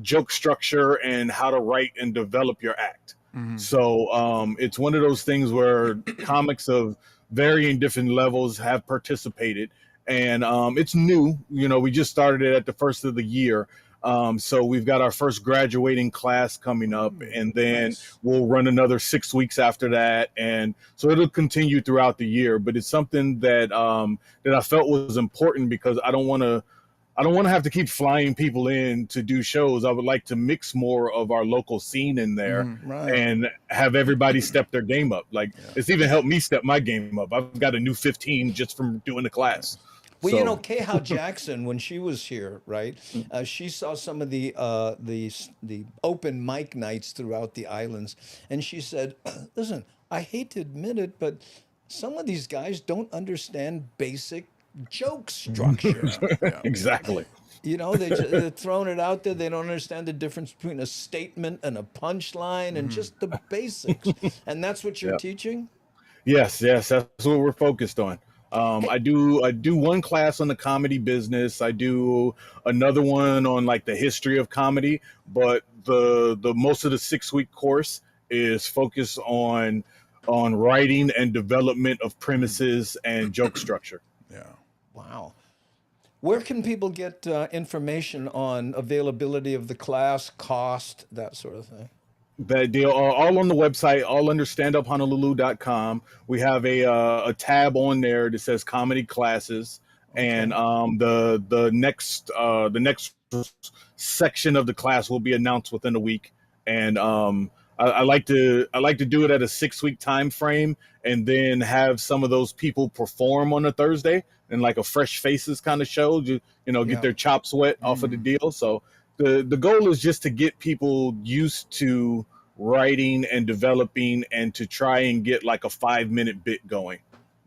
joke structure and how to write and develop your act. So it's one of those things where comics of varying different levels have participated, and it's new. We just started it at the first of the year. So we've got our first graduating class coming up, and then we'll run another 6 weeks after that. And so it'll continue throughout the year, but it's something that I felt was important because I don't want to have to keep flying people in to do shows. I would like to mix more of our local scene in there and have everybody step their game up. It's even helped me step my game up. I've got a new 15 just from doing the class. Well, Keha Jackson, when she was here, right? She saw some of the open mic nights throughout the islands, and she said, "Listen, I hate to admit it, but some of these guys don't understand basic joke structure." Exactly. They're throwing it out there. They don't understand the difference between a statement and a punchline, and just the basics. And that's what you're teaching? Yes, that's what we're focused on. I do one class on the comedy business. I do another one on like the history of comedy, but the most of the 6-week course is focused on writing and development of premises and joke structure. Yeah. Wow. Where can people get information on availability of the class, cost, that sort of thing? They are all on the website, all under standuphonolulu.com. We have a tab on there that says comedy classes. And the next section of the class will be announced within a week. And I like to do it at a 6 week time frame, and then have some of those people perform on a Thursday, and like a fresh faces kind of show, get their chops wet off of the deal. So the goal is just to get people used to writing and developing, and to try and get like a 5 minute bit going.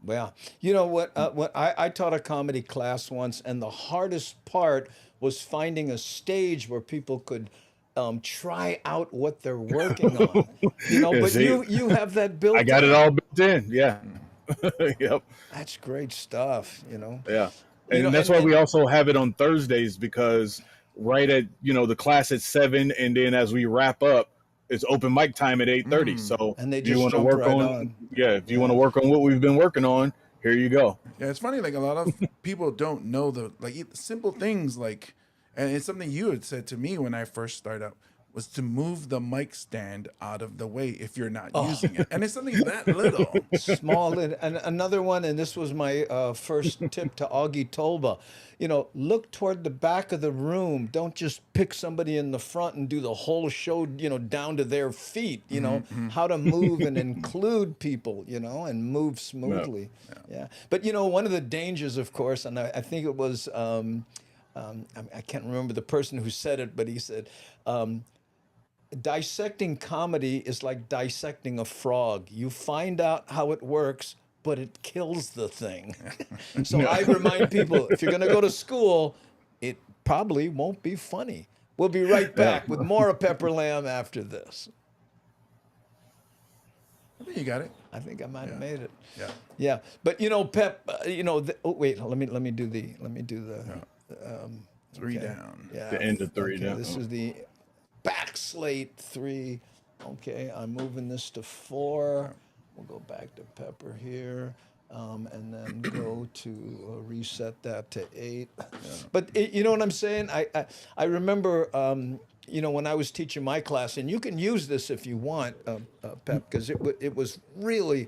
Well, you know what? What I taught a comedy class once, and the hardest part was finding a stage where people could try out what they're working on. Yeah, But see, you have that built I got it in. all built in. Yeah. Yep. That's great stuff. Yeah. You know, And that's and why we and also have it on Thursdays, because right at, the class at 7, and then as we wrap up, it's open mic time at 8:30. So and they if you just want to jump work right on, on. if you want to Yeah. work on what we've been working on, here you go. Yeah, it's funny. Like a lot of people don't know the simple things. And it's something you had said to me when I first started out, was to move the mic stand out of the way if you're not using it. And it's something that little. Small. And another one, and this was my first tip to Augie Tolba. Look toward the back of the room. Don't just pick somebody in the front and do the whole show, down to their feet. How to move and include people, and move smoothly. Yeah. But, one of the dangers, of course, and I think it was, I can't remember the person who said it, but he said, dissecting comedy is like dissecting a frog. You find out how it works, but it kills the thing. So I remind people, if you're going to go to school, it probably won't be funny. We'll be right back with more of Pepper Lamb after this. I think you got it. I think I might have made it. Yeah. Yeah, but Pep, wait, let me do the 3 okay. down. Yeah. The end of 3 Okay, down. this is the back slate 3. Okay, I'm moving this to 4. We'll go back to Pepper here, and then go to reset that to 8. But you know what I'm saying? I remember, when I was teaching my class, and you can use this if you want, Pep, because it was really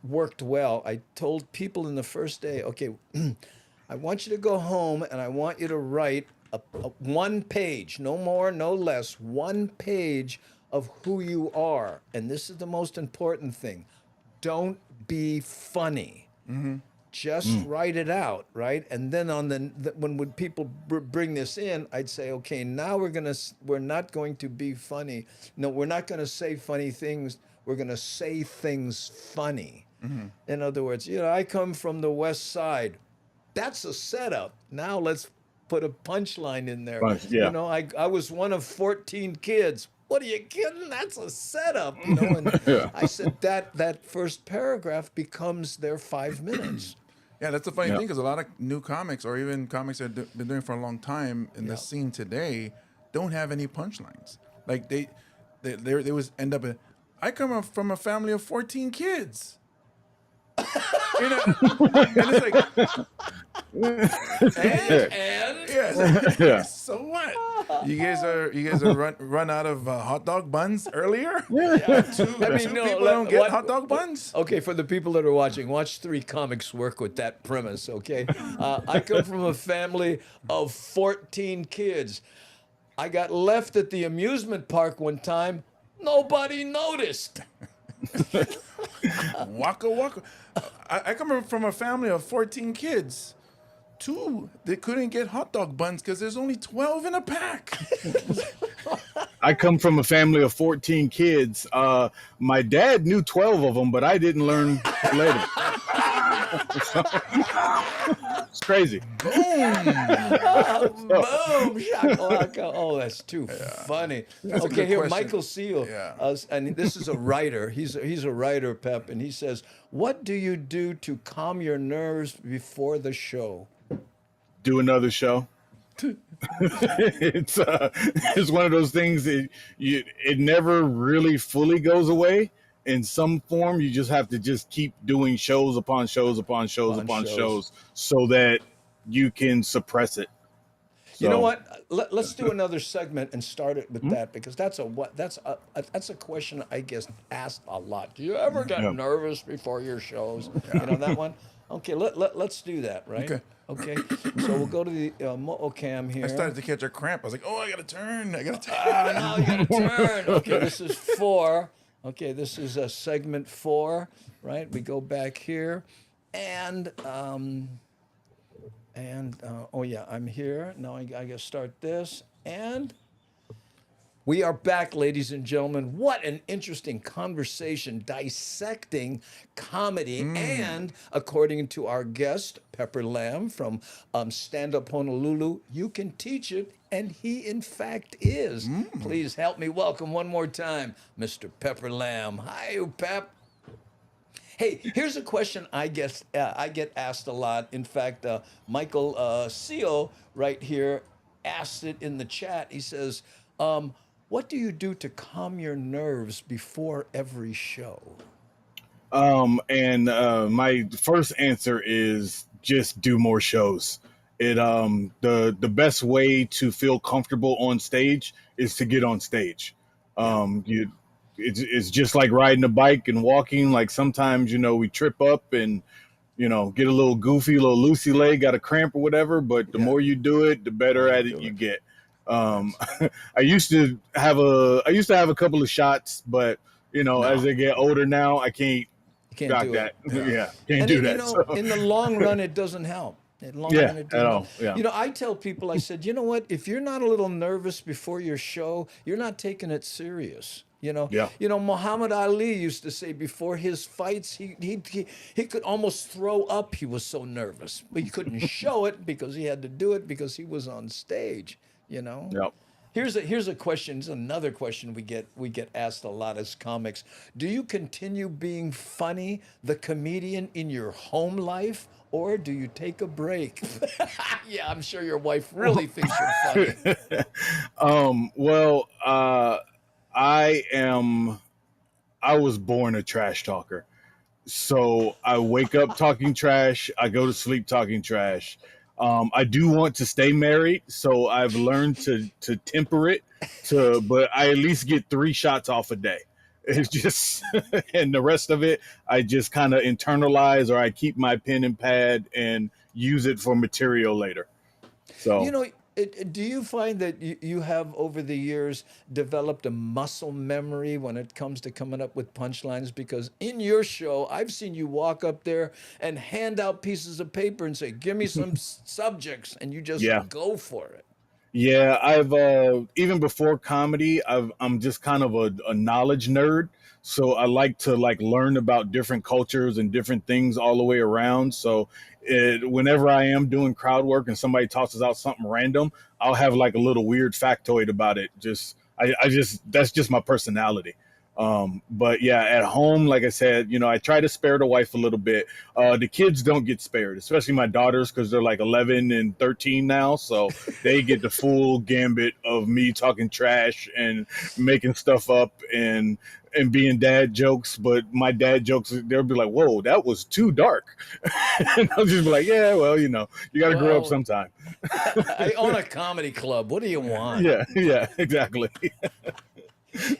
worked well. I told people in the first day, okay, I want you to go home, and I want you to write a 1 page, no more, no less, 1 page of who you are. And this is the most important thing. Don't be funny. Just write it out, right? And then when people bring this in, I'd say, okay, now we're not going to be funny. No, we're not going to say funny things. We're going to say things funny. In other words, I come from the West Side. That's a setup. Now let's put a punchline in there. Yeah. I was one of 14 kids. What are you kidding? That's a setup. And I said that first paragraph becomes their 5 minutes. Yeah, that's the funny thing, because a lot of new comics, or even comics that have been doing it for a long time in the scene today, don't have any punchlines. Like they was end up. I come from a family of 14 kids. And it's like, And yeah. So what? You guys are run out of hot dog buns earlier. Two people don't get hot dog buns. Okay, for the people that are watching, watch 3 comics work with that premise, okay? I come from a family of 14 kids. I got left at the amusement park one time. Nobody noticed. Waka waka. I come from a family of 14 kids. 2, they couldn't get hot dog buns because there's only 12 in a pack. I come from a family of 14 kids. My dad knew 12 of them, but I didn't learn later. It's crazy. Boom, shakalaka. Oh, that's too funny. Okay, here, question. Michael Seal, and this is a writer. He's a writer, Pep, and he says, "What do you do to calm your nerves before the show?" Do another show. It's one of those things that it never really fully goes away. In some form, you just have to just keep doing shows upon shows upon shows upon shows, so that you can suppress it. You know what? Let's do another segment and start it with that, because that's a question I get asked a lot. Do you ever get nervous before your shows? You know that one? Okay, let's do that, right? Okay. Okay. So we'll go to the Mo'ocam here. I started to catch a cramp. I was like, oh, I got to turn. I got to turn. Now you got to turn. Okay, this is 4. Okay, this is segment 4, right? We go back here, and oh yeah, I'm here now. I gotta start this, and we are back, ladies and gentlemen. What an interesting conversation dissecting comedy. And according to our guest, Pepper Lamb from Stand Up Honolulu, you can teach it, and he, in fact, is. Please help me welcome one more time, Mr. Pepper Lamb. Hi, Pep. Hey, here's a question I get asked a lot. In fact, Michael Seal right here asked it in the chat. He says, what do you do to calm your nerves before every show? And my first answer is just do more shows. The best way to feel comfortable on stage is to get on stage. It's just like riding a bike and walking. Like sometimes, we trip up and, get a little goofy, a little loosey leg, got a cramp or whatever. But the more you do it, the better at it you get. I used to have a couple of shots, but as I get older now, I can't do that. Can't do that. So. In the long run, it doesn't help. At all. Yeah. I tell people, I said, you know what? If you're not a little nervous before your show, you're not taking it serious. Muhammad Ali used to say before his fights, he could almost throw up. He was so nervous, but he couldn't show it because he had to do it because he was on stage. Yep. Here's a question. It's another question we get asked a lot as comics. Do you continue being funny, the comedian, in your home life, or do you take a break? Yeah, I'm sure your wife really thinks you're funny. I was born a trash talker. So I wake up talking trash. I go to sleep talking trash. I do want to stay married, so I've learned to temper it. But I at least get 3 shots off a day. It's just, and the rest of it, I just kind of internalize, or I keep my pen and pad and use it for material later. So do you find that you have over the years developed a muscle memory when it comes to coming up with punchlines? Because in your show, I've seen you walk up there and hand out pieces of paper and say, give me some subjects, and you just go for it. Yeah, I've even before comedy, I'm just kind of a knowledge nerd. So I like to learn about different cultures and different things all the way around. So whenever I am doing crowd work and somebody tosses out something random, I'll have like a little weird factoid about it. That's just my personality. But yeah, at home, like I said, I try to spare the wife a little bit. The kids don't get spared, especially my daughters, because they're like 11 and 13 now. So they get the full gambit of me talking trash and making stuff up and being dad jokes. But my dad jokes, they'll be like, whoa, that was too dark. And I'll just be like, yeah, well, you got to grow up sometime. I own a comedy club. What do you want? Yeah, exactly.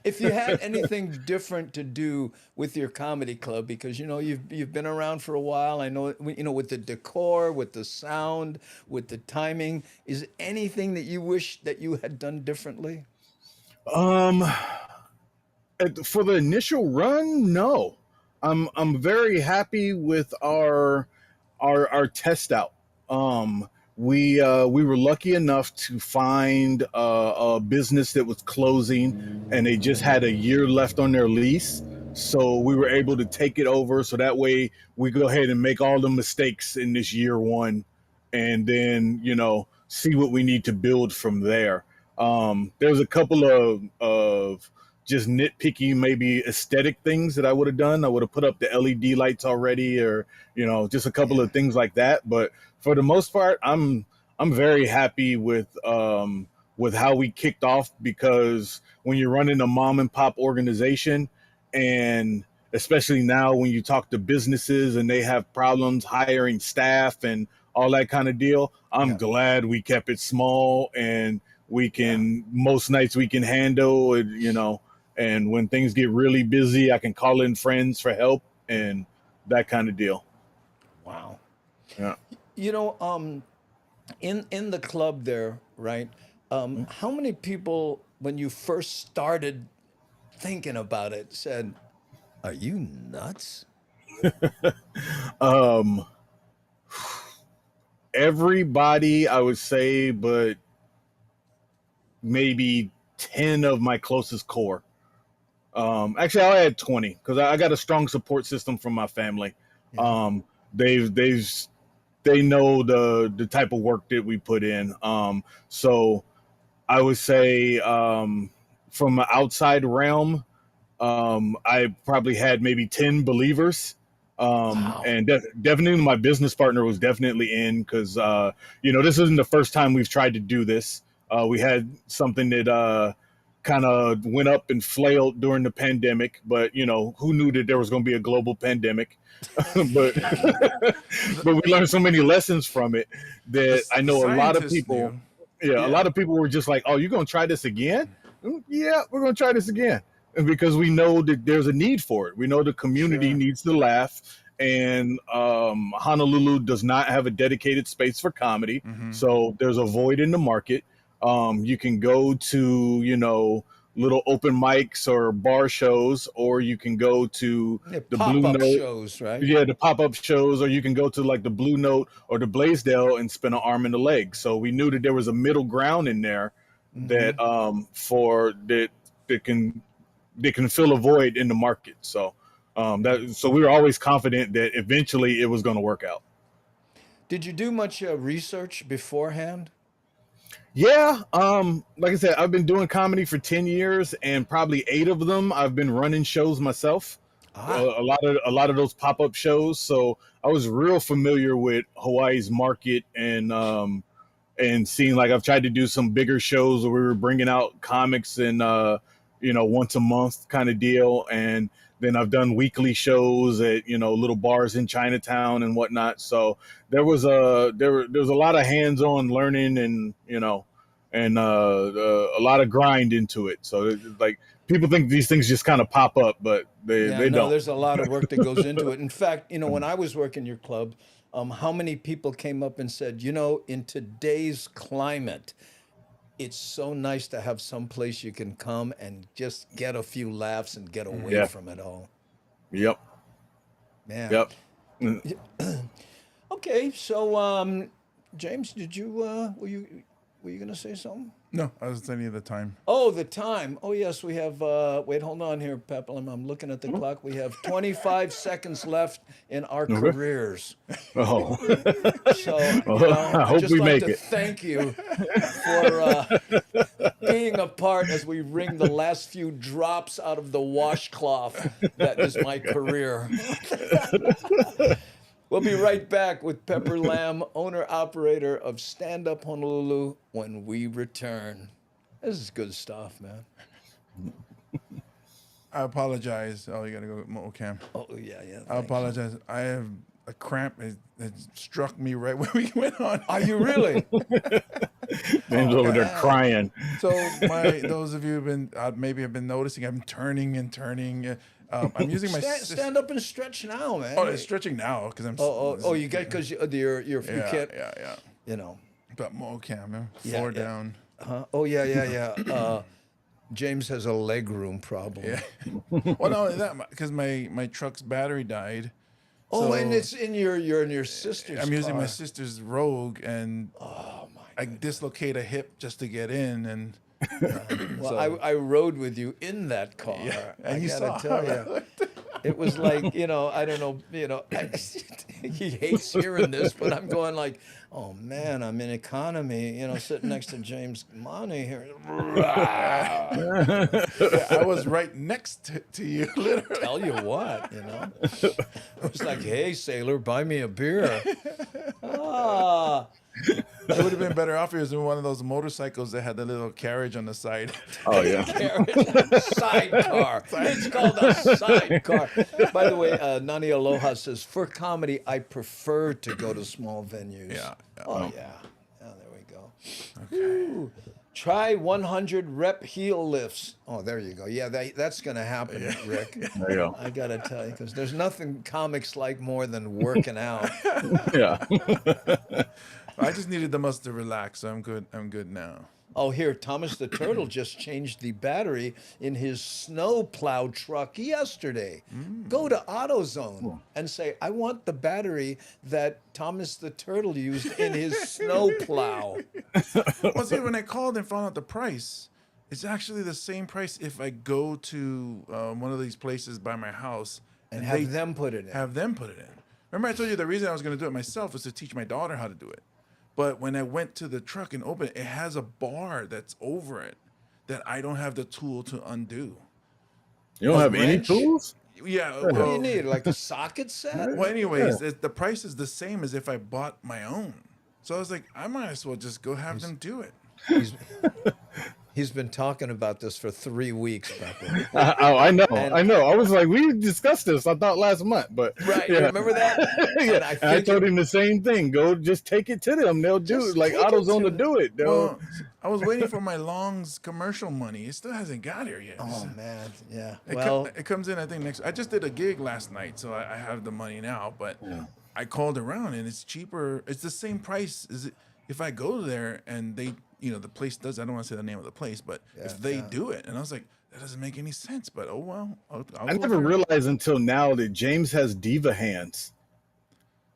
If you had anything different to do with your comedy club, because you've been around for a while, I know with the decor, with the sound, with the timing, is anything that you wish that you had done differently? For the initial run, no. I'm very happy with our test out. We were lucky enough to find a business that was closing, and they just had a year left on their lease. So we were able to take it over. So that way we go ahead and make all the mistakes in this year one, and then see what we need to build from there. There's a couple of just nitpicky, maybe aesthetic things that I would have done. I would have put up the LED lights already, or just a couple of things like that. But for the most part, I'm very happy with how we kicked off, because when you're running a mom and pop organization, and especially now when you talk to businesses and they have problems hiring staff and all that kind of deal, I'm glad we kept it small, and we can most nights we can handle it, and when things get really busy, I can call in friends for help and that kind of deal. Wow. Yeah. You know, in the club there, right? How many people, when you first started thinking about it, said, "Are you nuts?" Um, everybody, I would say, but maybe 10 of my closest core. Actually, I had 20 because I got a strong support system from my family. Um, they've they know the type of work that we put in. So I would say from an outside realm, I probably had maybe 10 believers. Wow. And definitely my business partner was definitely in because, this isn't the first time we've tried to do this. We had something that kind of went up and flailed during the pandemic, but, who knew that there was going to be a global pandemic? but but we learned so many lessons from it that I The know a lot of scientists people, knew. yeah, a Yeah. lot of people were just like, "Oh, you're gonna try this again?" Yeah, we're gonna try this again, and because we know that there's a need for it. We know the community Sure. needs to laugh, and Honolulu does not have a dedicated space for comedy, so there's a void in the market. You can go to little open mics or bar shows, or you can go to Yeah, the Blue pop-up Note. shows, right? Yeah, the pop-up shows, or you can go to like the Blue Note or the Blaisdell and spend an arm and a leg. So we knew that there was a middle ground in there that for that can fill a void in the market. So so we were always confident that eventually it was going to work out. Did you do much research beforehand? Yeah, like I said, I've been doing comedy for 10 years, and probably 8 of them I've been running shows myself. A lot of those pop-up shows, so I was real familiar with Hawaii's market, and seeing, like, I've tried to do some bigger shows where we were bringing out comics and once a month kind of deal, and then I've done weekly shows at little bars in Chinatown and whatnot. So there was a lot of hands-on learning, and a lot of grind into it. So like, people think these things just kind of pop up, but they No, don't. there's a lot of work that goes into it. In fact, when I was working your club, how many people came up and said, in today's climate, it's so nice to have some place you can come and just get a few laughs and get away Yeah. from it all. Yep. Man. Yep. Okay, so James, were you gonna say something? No, I was telling you the time. Oh, the time. Oh, yes, we have. Wait, hold on here, Peplum. I'm looking at the clock. We have 25 seconds left in our careers. Oh. So, I hope I'd just we like make to it. thank you for being a part as we wring the last few drops out of the washcloth that is my career. We'll be right back with Pepper Lamb, owner-operator of Stand Up Honolulu, when we return. This is good stuff, man. I apologize. Oh, you gotta go with Cam. Oh, yeah. I apologize. I have a cramp. It struck me right when we went on. Are you really? James over there crying. So those of you who've been maybe have been noticing, I'm turning and turning. I'm using my Stand up and stretch now, man. Oh, it's stretching now because I'm. You got because you can't. Yeah. But Cam, Yeah, floor yeah. down. Oh yeah. James has a leg room problem. Yeah. Well, not only that, because my truck's battery died. Oh, So and it's you're in your sister's. I'm using car. my sister's Rogue, and Oh my. I dislocate a hip just to get in, and Well, I rode with you in that car. Yeah, I and you gotta saw. tell you, it was like I don't know, he hates hearing this, but I'm going like, oh man, I'm in economy, sitting next to James Money here. I was right next to you, literally. Tell you what, it was like, hey sailor, buy me a beer. It would have been better off if it was in one of those motorcycles that had the little carriage on the side. Oh yeah. Sidecar. It's called a sidecar. By the way, Nani Aloha says, for comedy, I prefer to go to small venues. Yeah. Oh, yeah. Oh, there we go. Okay. Try 100 rep heel lifts. Oh, there you go. Yeah, that's going to happen, Rick. There you go. I got to tell you, because there's nothing comics like more than working out. Yeah. I just needed the muscle to relax, so I'm good. I'm good now. Oh, here, Thomas the Turtle just changed the battery in his snow plow truck yesterday. Go to AutoZone and say, I want the battery that Thomas the Turtle used in his snow plow. Well, see, when I called and found out the price, it's actually the same price if I go to one of these places by my house And have them put it in. Have them put it in. Remember, I told you the reason I was going to do it myself was to teach my daughter how to do it. But when I went to the truck and opened it, it has a bar that's over it that I don't have the tool to undo. You don't have any wrench? tools? Yeah. What do you Well, need? Like a socket set? well, anyways, the price is the same as if I bought my own. So I was like, I might as well just go have them do it. He's been talking about this for 3 weeks, Pepper. I know. I know. I was like, we discussed this, I thought, last month. But Right, yeah. you remember that? Yeah. And I told him the same thing. Go just take it to them. They'll do Just it. Like take it AutoZone to to do it. They'll, Well, I was waiting for my Long's commercial money. It still hasn't got here yet. Oh, man, yeah. It, Well, it comes in, I think, next. I just did a gig last night, so I have the money now. But I called around, and it's cheaper. It's the same price as if I go there and they, the place does. I don't want to say the name of the place, but if they do it, and I was like, that doesn't make any sense. But oh well. I'll I go never there. realized until now that James has diva hands.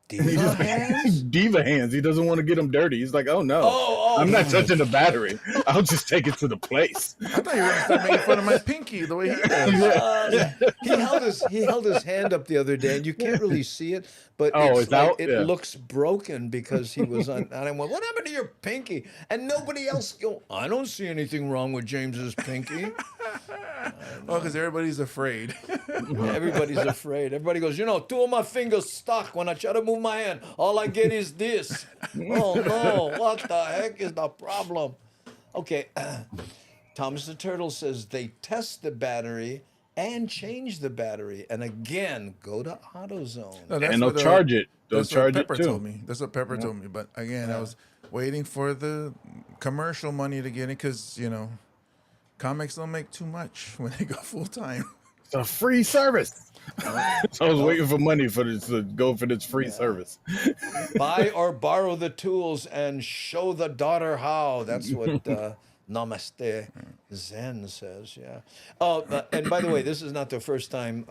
diva hands? Diva hands. He doesn't want to get them dirty. He's like, oh no, Oh, I'm not touching the battery. I'll just take it to the place. I thought you were going to start making fun of my pinky the way he does. he held his hand up the other day, and you can't really see it, but Oh, it's it's like out? it Yeah. looks broken because he was on. And I went, "What happened to your pinky?" And nobody else go. I don't see anything wrong with James's pinky. Oh, because everybody's afraid. Everybody's afraid. Everybody goes, 2 of my fingers stuck when I try to move my hand. All I get is this. Oh no! What the heck is the problem? Okay, Thomas the Turtle says they test the battery and change the battery, and again go to AutoZone. No, that's And they'll what, charge it. They'll That's charge what it Pepper too. told me. That's what Pepper told me. But again, I was waiting for the commercial money to get it because, comics don't make too much when they go full time. It's a free service. So I was waiting for money for this to go for this free service. Buy or borrow the tools and show the daughter how. That's what Namaste Zen says. Yeah. Oh, and by the way, this is not the first time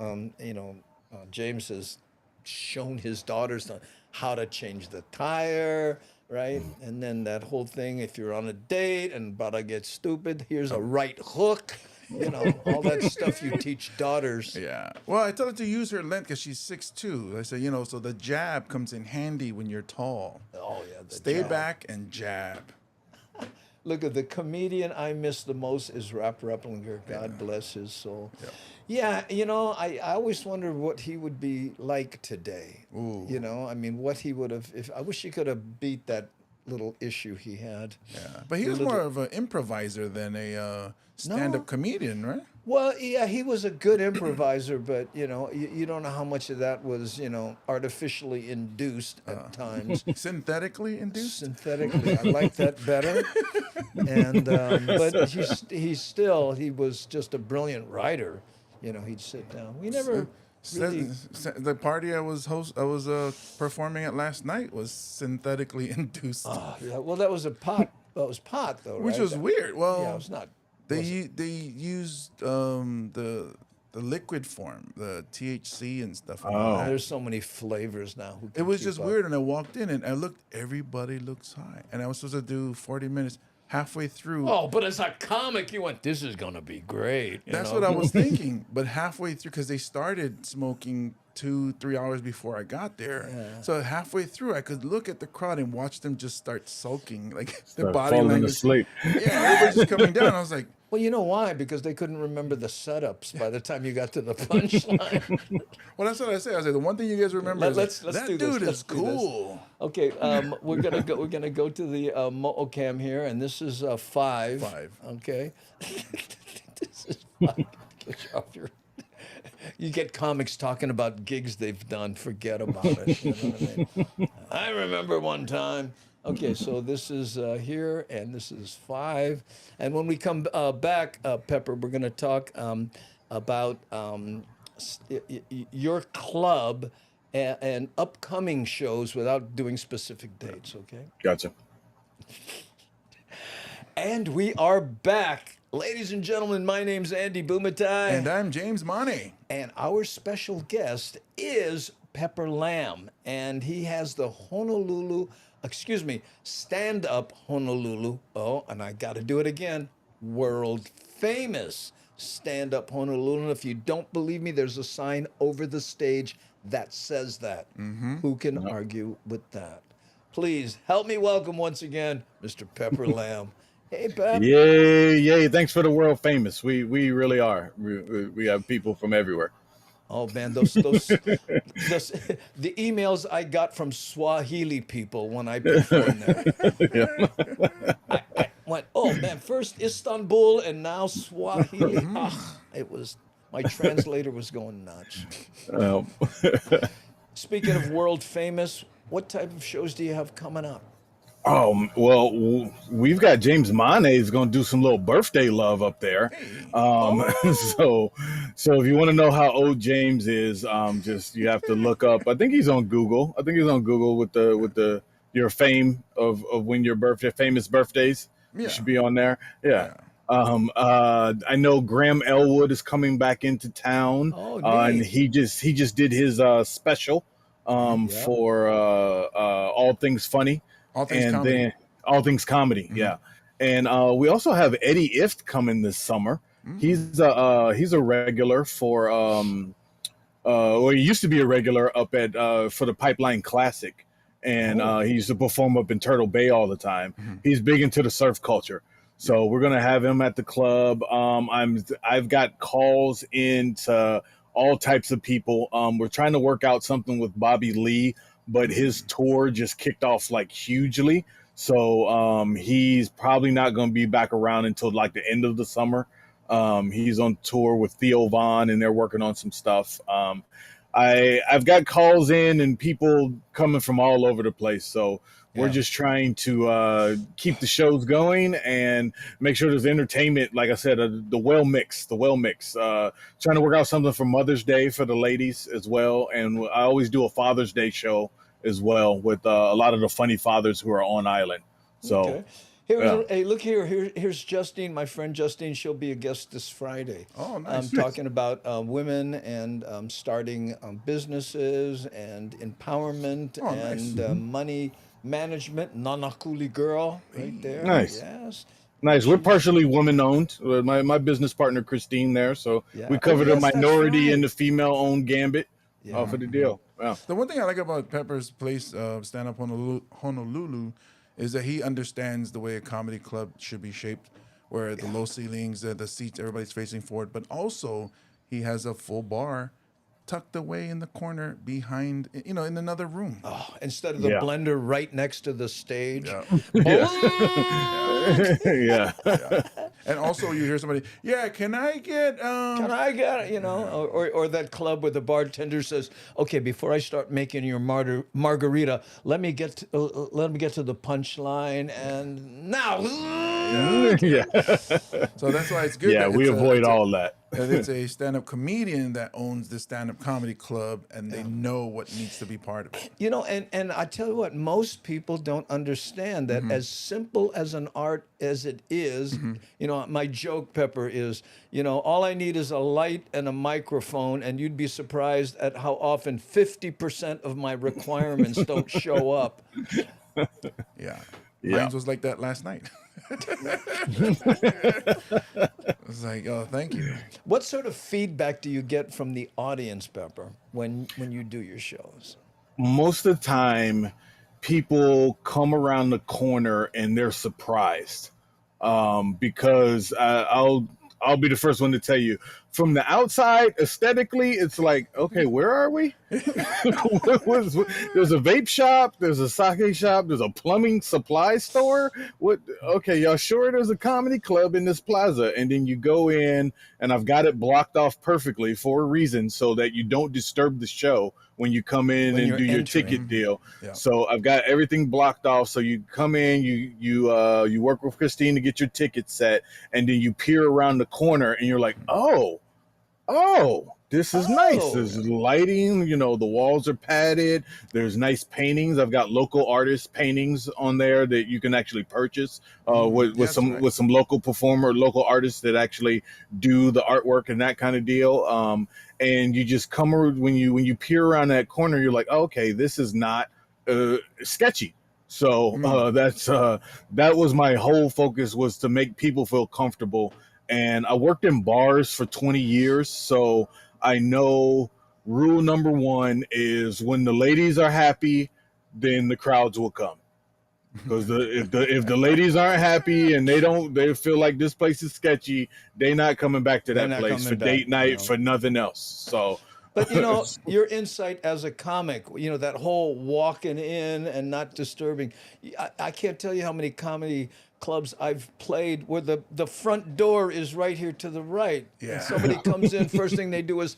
James has shown his daughters how to change the tire, right? And then that whole thing, if you're on a date and about to get stupid, here's a right hook. All that stuff you teach daughters. Yeah. Well, I told her to use her length because she's 6'2". I said, so the jab comes in handy when you're tall. Oh, yeah. Stay jab. back and jab. Look at the comedian I miss the most is Rap Replinger. God bless his soul. Yeah, I always wondered what he would be like today. Ooh. What he would have. I wish he could have beat that little issue he had. Yeah. But he was more of an improviser than a stand-up comedian, right? Well, yeah, he was a good improviser, but you don't know how much of that was artificially induced at times. Synthetically induced? Synthetically, I like that better. And but he was just a brilliant writer. He'd sit down. We never really. The party I was performing at last night was synthetically induced, Oh, yeah. Well, that was pot. That was pot, though, which right? was weird. Well, Yeah, it was not. they used the liquid form, the THC and stuff. And all that. There's so many flavors now. Who It can was keep just up? weird, and I walked in and I looked. Everybody looks high, and I was supposed to do 40 minutes. Halfway through, Oh, but as a comic, you went, this is going to be great. that's what I was thinking. But halfway through, because they started smoking 2-3 hours before I got there, so halfway through, I could look at the crowd and watch them just start sulking, like their Start body falling language. asleep. Yeah, everybody's just coming down. I was like, Well, you know why? Because they couldn't remember the setups by the time you got to the punchline. well, that's what I said. I said the one thing you guys remember is Let's that do this. dude Let's is do this. cool. Okay, we're gonna go to the Mo'ocam here, and this is 5. 5. Okay. This is 5. Get off your. You get comics talking about gigs they've done. Forget about it. You know what I mean? I remember one time. Okay, so this is here, and this is 5. And when we come back, Pepper, we're going to talk about your club and upcoming shows without doing specific dates, okay? Gotcha. And we are back. Ladies and gentlemen, my name's Andy Bumatai. And I'm James Money. And our special guest is Pepper Lamb. And he has the stand-up Honolulu. Oh, and I got to do it again. World famous stand-up Honolulu. And if you don't believe me, there's a sign over the stage that says that. Who can argue with that? Please help me welcome once again, Mr. Pepper Lamb. Hey, Pep. Yay. Thanks for the world famous. We really are. We have people from everywhere. Oh man, those the emails I got from Swahili people when I performed there. I went, oh man, first Istanbul and now Swahili. It was, my translator was going nuts. Speaking of world famous, what type of shows do you have coming up? Oh, well, we've got James Mane is going to do some little birthday love up there. So if you want to know how old James is, just you have to look up. I think he's on Google. With your fame of when your birthday, famous birthdays. Yeah. You should be on there. Yeah. I know Graham Elwood is coming back into town. Oh, and neat. he just did his special for All Things Funny. All Things Comedy. Then All Things Comedy, yeah. And we also have Eddie Ift coming this summer. He's a regular for well, he used to be a regular up at for the Pipeline Classic, and he used to perform up in Turtle Bay all the time. He's big into the surf culture, so we're gonna have him at the club. I've got calls into all types of people. We're trying to work out something with Bobby Lee, but his tour just kicked off like hugely. So he's probably not going to be back around until like the end of the summer. He's on tour with Theo Von and they're working on some stuff. I've got calls in and people coming from all over the place. So we're just trying to keep the shows going and make sure there's entertainment. Like I said, the well mix. Trying to work out something for Mother's Day for the ladies as well. And I always do a Father's Day show as well with a lot of the funny fathers who are on island. So, hey, look here. Here's Justine, my friend Justine. She'll be a guest this Friday. Oh, nice. Talking about women and starting businesses and empowerment and money management. Nanakuli girl, right there. Nice. Yes. Nice. We're partially woman-owned. My business partner Christine there, so we cover the minority and the female-owned gambit for the deal. Wow. The one thing I like about Pepper's place, Stand Up Honolulu, is that he understands the way a comedy club should be shaped, where the low ceilings, the seats, everybody's facing forward, but also he has a full bar tucked away in the corner behind, in another room. Oh, instead of the blender right next to the stage. Yeah. And also you hear somebody, can I get, or that club where the bartender says, okay, before I start making your margarita, let me get to the punchline and now. So that's why it's good. Yeah, we avoid all that. That it's a stand-up comedian that owns the stand-up comedy club, and they know what needs to be part of it. And I tell you what, most people don't understand that as simple as an art as it is, my joke, Pepper, is, all I need is a light and a microphone, and you'd be surprised at how often 50% of my requirements don't show up. Yeah. Mine was like that last night. I was like, oh, thank you. What sort of feedback do you get from the audience, Pepper, when you do your shows? Most of the time, people come around the corner and they're surprised because I'll be the first one to tell you, from the outside, aesthetically, it's like, okay, where are we? There's a vape shop, there's a sake shop, there's a plumbing supply store. What? Okay, y'all sure there's a comedy club in this plaza? And then you go in, and I've got it blocked off perfectly for a reason, so that you don't disturb the show when you come in and do your ticket deal. Yeah. So I've got everything blocked off. So you come in, you work with Christine to get your ticket set, and then you peer around the corner, and you're like, oh, this is nice. There's lighting, the walls are padded. There's nice paintings. I've got local artist paintings on there that you can actually purchase with some local performer, local artists that actually do the artwork and that kind of deal. And you just come when you peer around that corner, you're like, oh, okay, this is not sketchy. So that was my whole focus, was to make people feel comfortable. And I worked in bars for 20 years, so I know rule number one is when the ladies are happy, then the crowds will come. Because if the ladies aren't happy and they feel like this place is sketchy, they're not coming back to that place for date night, for nothing else. So. But your insight as a comic, that whole walking in and not disturbing. I can't tell you how many comedy clubs I've played where the front door is right here to the right. Yeah. And somebody comes in, first thing they do is,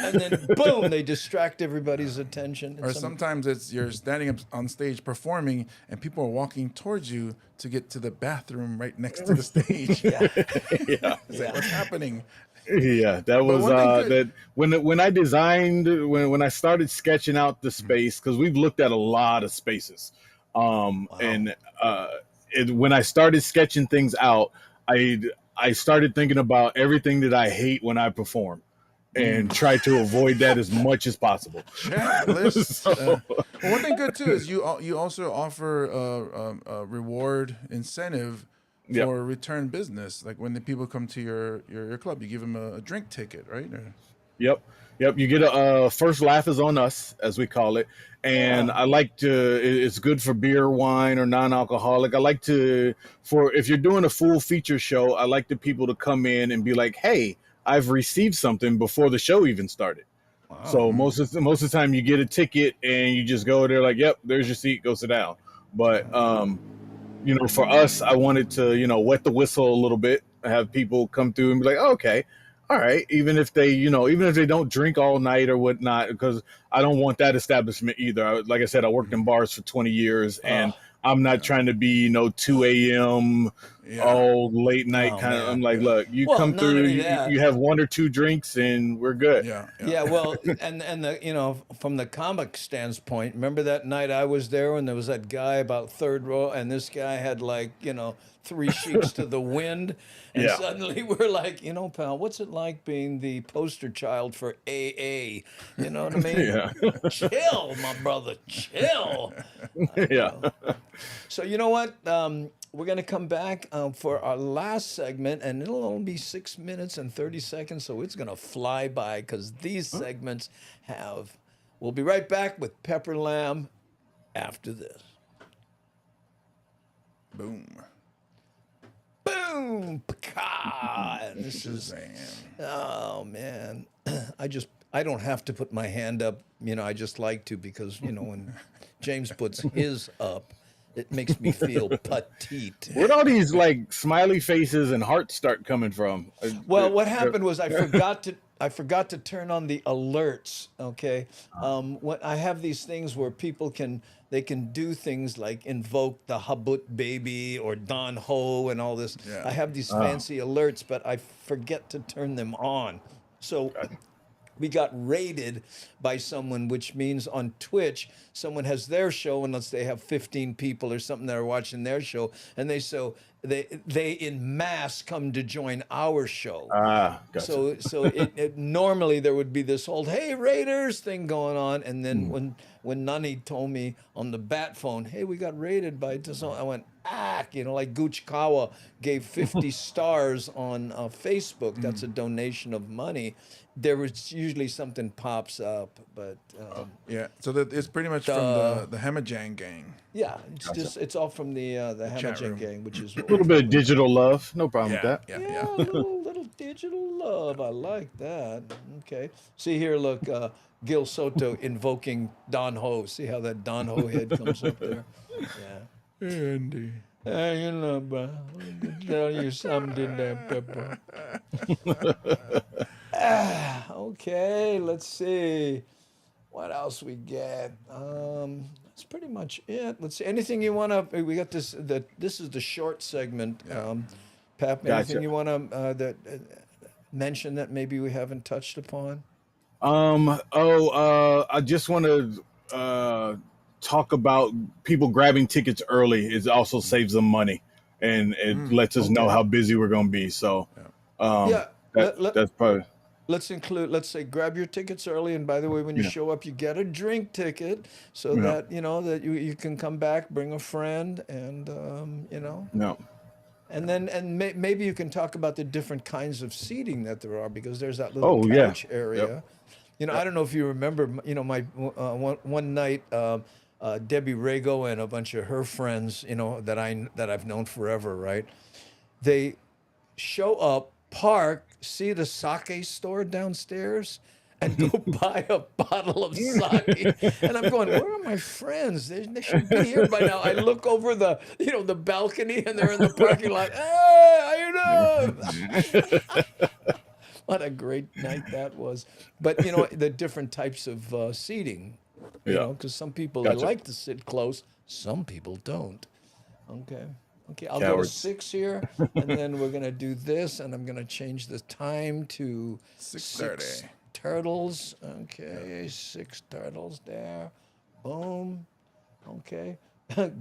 and then boom, they distract everybody's attention. Or sometimes it's you're standing up on stage performing, and people are walking towards you to get to the bathroom right next to the stage. It's like, what's happening? Yeah, that was that when I designed when I started sketching out the space, because we've looked at a lot of spaces, and when I started sketching things out, I started thinking about everything that I hate when I perform, and try to avoid that as much as possible. Well, one thing good too is you also offer a reward incentive for return business. Like when the people come to your club, you give them a drink ticket, right? Yep. You get a first laugh is on us, as we call it. And I like to, it's good for beer, wine, or non-alcoholic. I like to, if you're doing a full feature show, I like the people to come in and be like, hey, I've received something before the show even started. Wow. So most of the time you get a ticket and you just go there like, yep, there's your seat, go sit down. But, for us, I wanted to, wet the whistle a little bit, have people come through and be like, oh, okay, all right. Even if they don't drink all night or whatnot, because I don't want that establishment either. Like I said, I worked in bars for 20 years and I'm not trying to be, 2 a.m. all late night kind of. I'm like, look, you come through, you have 1 or 2 drinks, and we're good. Yeah. Well, and the from the comic standpoint, remember that night I was there when there was that guy about third row, and this guy had 3 sheets to the wind, and suddenly we're like, pal, what's it like being the poster child for AA? You know what I mean? Yeah. Chill, my brother, chill. So you know what? We're going to come back for our last segment, and it'll only be 6 minutes and 30 seconds, so it's going to fly by because these segments have. We'll be right back with Pepper Lamb after this. Boom. Boom! Paka! This is, oh man, I don't have to put my hand up. I just like to because when James puts his up, it makes me feel petite. Where'd all these smiley faces and hearts start coming from? Well, what happened was I forgot to turn on the alerts. Okay, what I have these things where people can do things like invoke the Habut baby or Don Ho and all this. I have these fancy alerts, but I forget to turn them on. So we got raided by someone, which means on Twitch, someone has their show, and let's say they have 15 people or something that are watching their show, and they in mass come to join our show. Gotcha. So it normally there would be this whole "Hey Raiders" thing going on, and then when Nani told me on the bat phone, "Hey, we got raided by," I went, like Guchikawa gave 50 stars on Facebook. That's a donation of money. There was usually something pops up, but so that it's pretty much from the Hamajang gang. Yeah, it's all from the Hamajang gang, which is a little bit of digital love, no problem with that. a little Digital love. I like that. Okay. See here, look, Gil Soto invoking Don Ho. See how that Don Ho head comes up there? Yeah. Andy. Hey, you know, bro, let me tell you something there, Pepper. Okay, let's see. What else we get? That's pretty much it. Let's see. Anything you want to? We got this. This is the short segment. Pep, anything Gotcha. you want to mention that maybe we haven't touched upon? I just want to talk about people grabbing tickets early. It also saves them money, and it lets us know okay. how busy we're going to be. So, Yeah. that's probably Let's include. Let's say grab your tickets early, and by the way, when you Yeah. show up, you get a drink ticket so Yeah. that you know that you can come back, bring a friend, and you know. no. And then, maybe you can talk about the different kinds of seating that there are, because there's that little Oh, yeah. couch area. You know, I don't know if you remember, you know, my one night, Debbie Rago and a bunch of her friends, you know, that I've known forever, right? They show up, park, see the sake store downstairs, and go buy a bottle of sake. And I'm going, where are my friends? They should be here by now. I look over the, you know, the balcony, and they're in the parking lot. Hey, how you doing? What a great night that was. But, you know, the different types of seating, you Yeah. know, because some people Gotcha. like to sit close. Some people don't. Okay. Okay, I'll go to Cowards. 6 here, and then we're going to do this, and I'm going to change the time to 6:30. 6 turtles. Okay, 6 turtles there. Boom. Okay.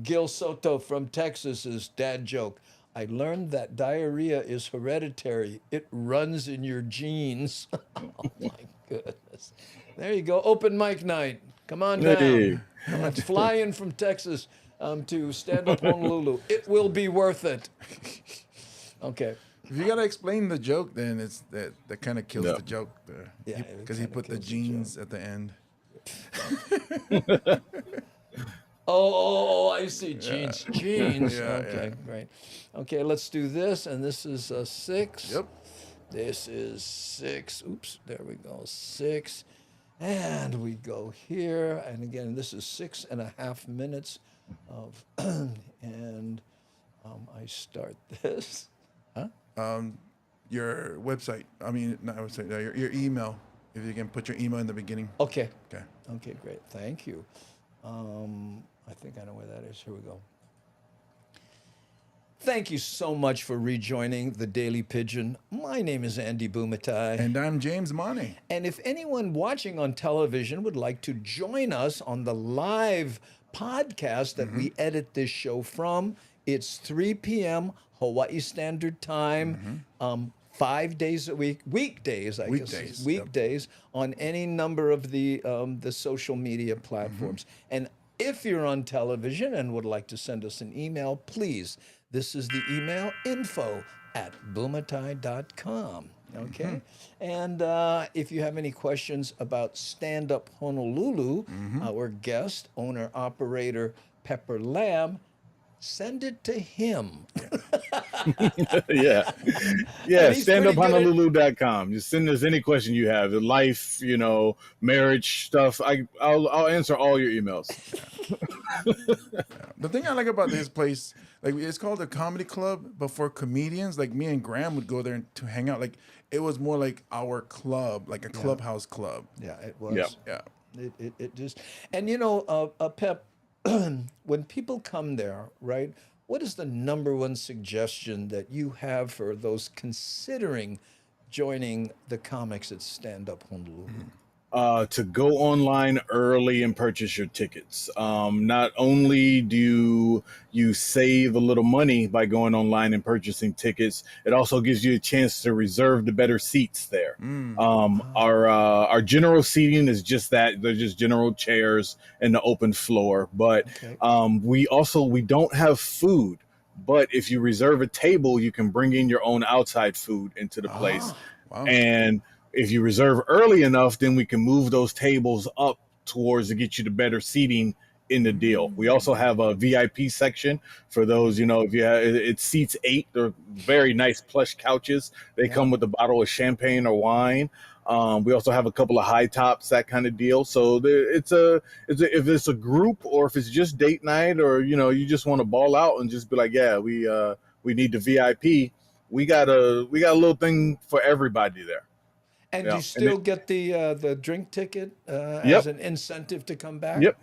Gil Soto from Texas's dad joke. I learned that diarrhea is hereditary. It runs in your genes. Oh my goodness. There you go. Open mic night. Come on down. Hey. I'm going to fly in from Texas to stand up Honolulu. It will be worth it. Okay. If you gotta explain the joke, then it's that kind of kills Yeah. the joke there. Yeah, it because he kinda put the kills the jeans at the end. Oh, I see. Jeans. Jeans. Yeah, Okay, great. Okay, let's do this. And this is 6. Yep. This is 6. Oops, there we go. 6. And we go here. And again, this is 6.5 minutes of, and I start this. Your website. I mean, not website. Your email. If you can put your email in the beginning. Okay. Okay. Okay, great. Thank you. I think I know where that is. Here we go. Thank you so much for rejoining the Daily Pigeon. My name is Andy Bumatai. And I'm James Money. And if anyone watching on television would like to join us on the live podcast that we edit this show from, it's 3 p.m. Hawaii Standard Time, 5 days a week, weekdays, I guess, Weekdays, weekdays on any number of the social media platforms. And if you're on television and would like to send us an email, please, this is the email, info@bumatai.com. Okay. And if you have any questions about Stand Up Honolulu, our guest, owner, operator, Pepper Lamb, send it to him. Yeah. he's pretty good at- StandUpHonolulu.com. Just send us any question you have. The life, you know, marriage stuff. I'll answer all your emails. The thing I like about this place, like it's called a comedy club, but for comedians, like me and Graham would go there to hang out. Like it was more like our club, like a clubhouse club. Yeah, it was. Yeah. Yeah. It just, and you know, Pep, when people come there, right, what is the number one suggestion that you have for those considering joining the comics at Stand Up Honolulu? To go online early and purchase your tickets. Not only do you save a little money by going online and purchasing tickets, it also gives you a chance to reserve the better seats there. Our general seating is just that; they're just general chairs and the open floor. But Okay. we don't have food. But if you reserve a table, you can bring in your own outside food into the place. Wow. And if you reserve early enough, then we can move those tables up towards to get you the better seating in the deal. We also have a VIP section for those, if you have, it seats 8. They're very nice plush couches. They come with a bottle of champagne or wine. We also have a couple of high tops, that kind of deal. So if it's a group or if it's just date night, or you just want to ball out and just be like, yeah, we need the VIP. We got a little thing for everybody there. And you still get the drink ticket Yep. as an incentive to come back. Yep.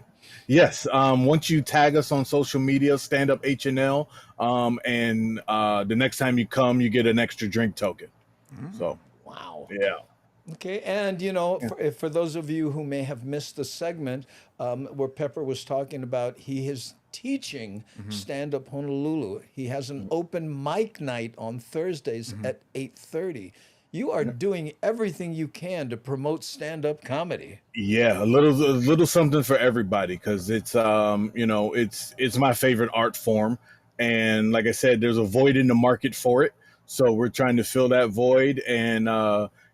Yes. Once you tag us on social media, Stand Up H&L, and the next time you come, you get an extra drink token. So. Wow. Yeah. Okay, and for those of you who may have missed the segment where Pepper was talking about he is teaching Stand Up Honolulu. He has an open mic night on Thursdays at 8:30. You are doing everything you can to promote stand-up comedy. Yeah, a little something for everybody, because it's it's my favorite art form, and like I said, there's a void in the market for it. So we're trying to fill that void and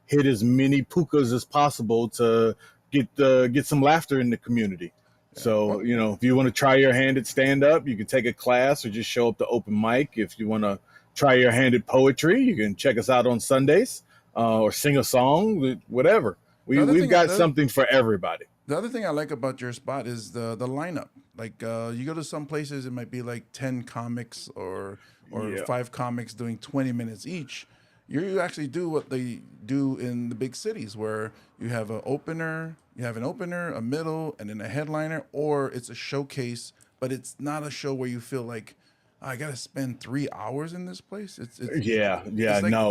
hit as many pukas as possible to get some laughter in the community. So, if you want to try your hand at stand-up, you can take a class or just show up to open mic. If you want to try your hand at poetry, you can check us out on Sundays or sing a song, whatever. We've got something for everybody. The other thing I like about your spot is the lineup. Like you go to some places, it might be like 10 comics or 5 comics doing 20 minutes each. You actually do what they do in the big cities, where you have an opener, a middle, and then a headliner, or it's a showcase, but it's not a show where you feel like, I got to spend 3 hours in this place. It's like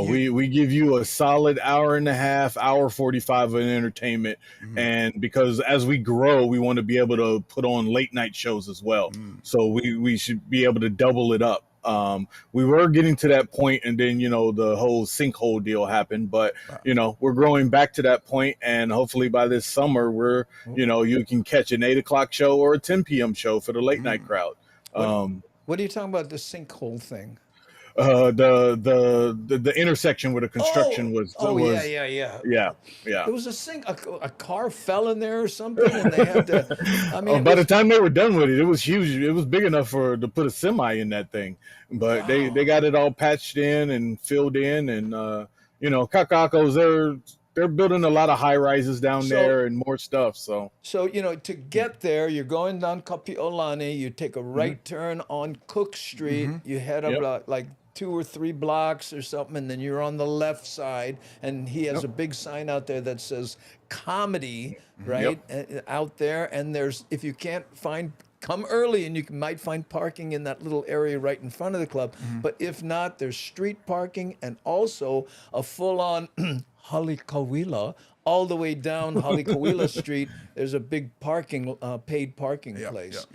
we give you a solid hour and a half, hour 45 of entertainment. And because as we grow, we want to be able to put on late night shows as well. So we should be able to double it up. We were getting to that point, and then the whole sinkhole deal happened, but we're growing back to that point, and hopefully by this summer you can catch an 8 o'clock show or a 10 p.m. show for the late night crowd. What are you talking about, the sinkhole thing? The intersection where the construction was. Yeah. There was a car fell in there or something, and they had to. I mean, by the time they were done with it, it was huge. It was big enough to put a semi in that thing, but they got it all patched in and filled in, and Kakakos, they're building a lot of high rises down there and more stuff. So to get there, you're going down Kapi'olani, you take a right turn on Cook Street, you head up like 2 or 3 blocks or something, and then you're on the left side, and he has a big sign out there that says comedy, right? Out there, and if you can't come early, and you might find parking in that little area right in front of the club. But if not, there's street parking and also a full-on Halikawila all the way down Halikawila Street. There's a big paid parking place.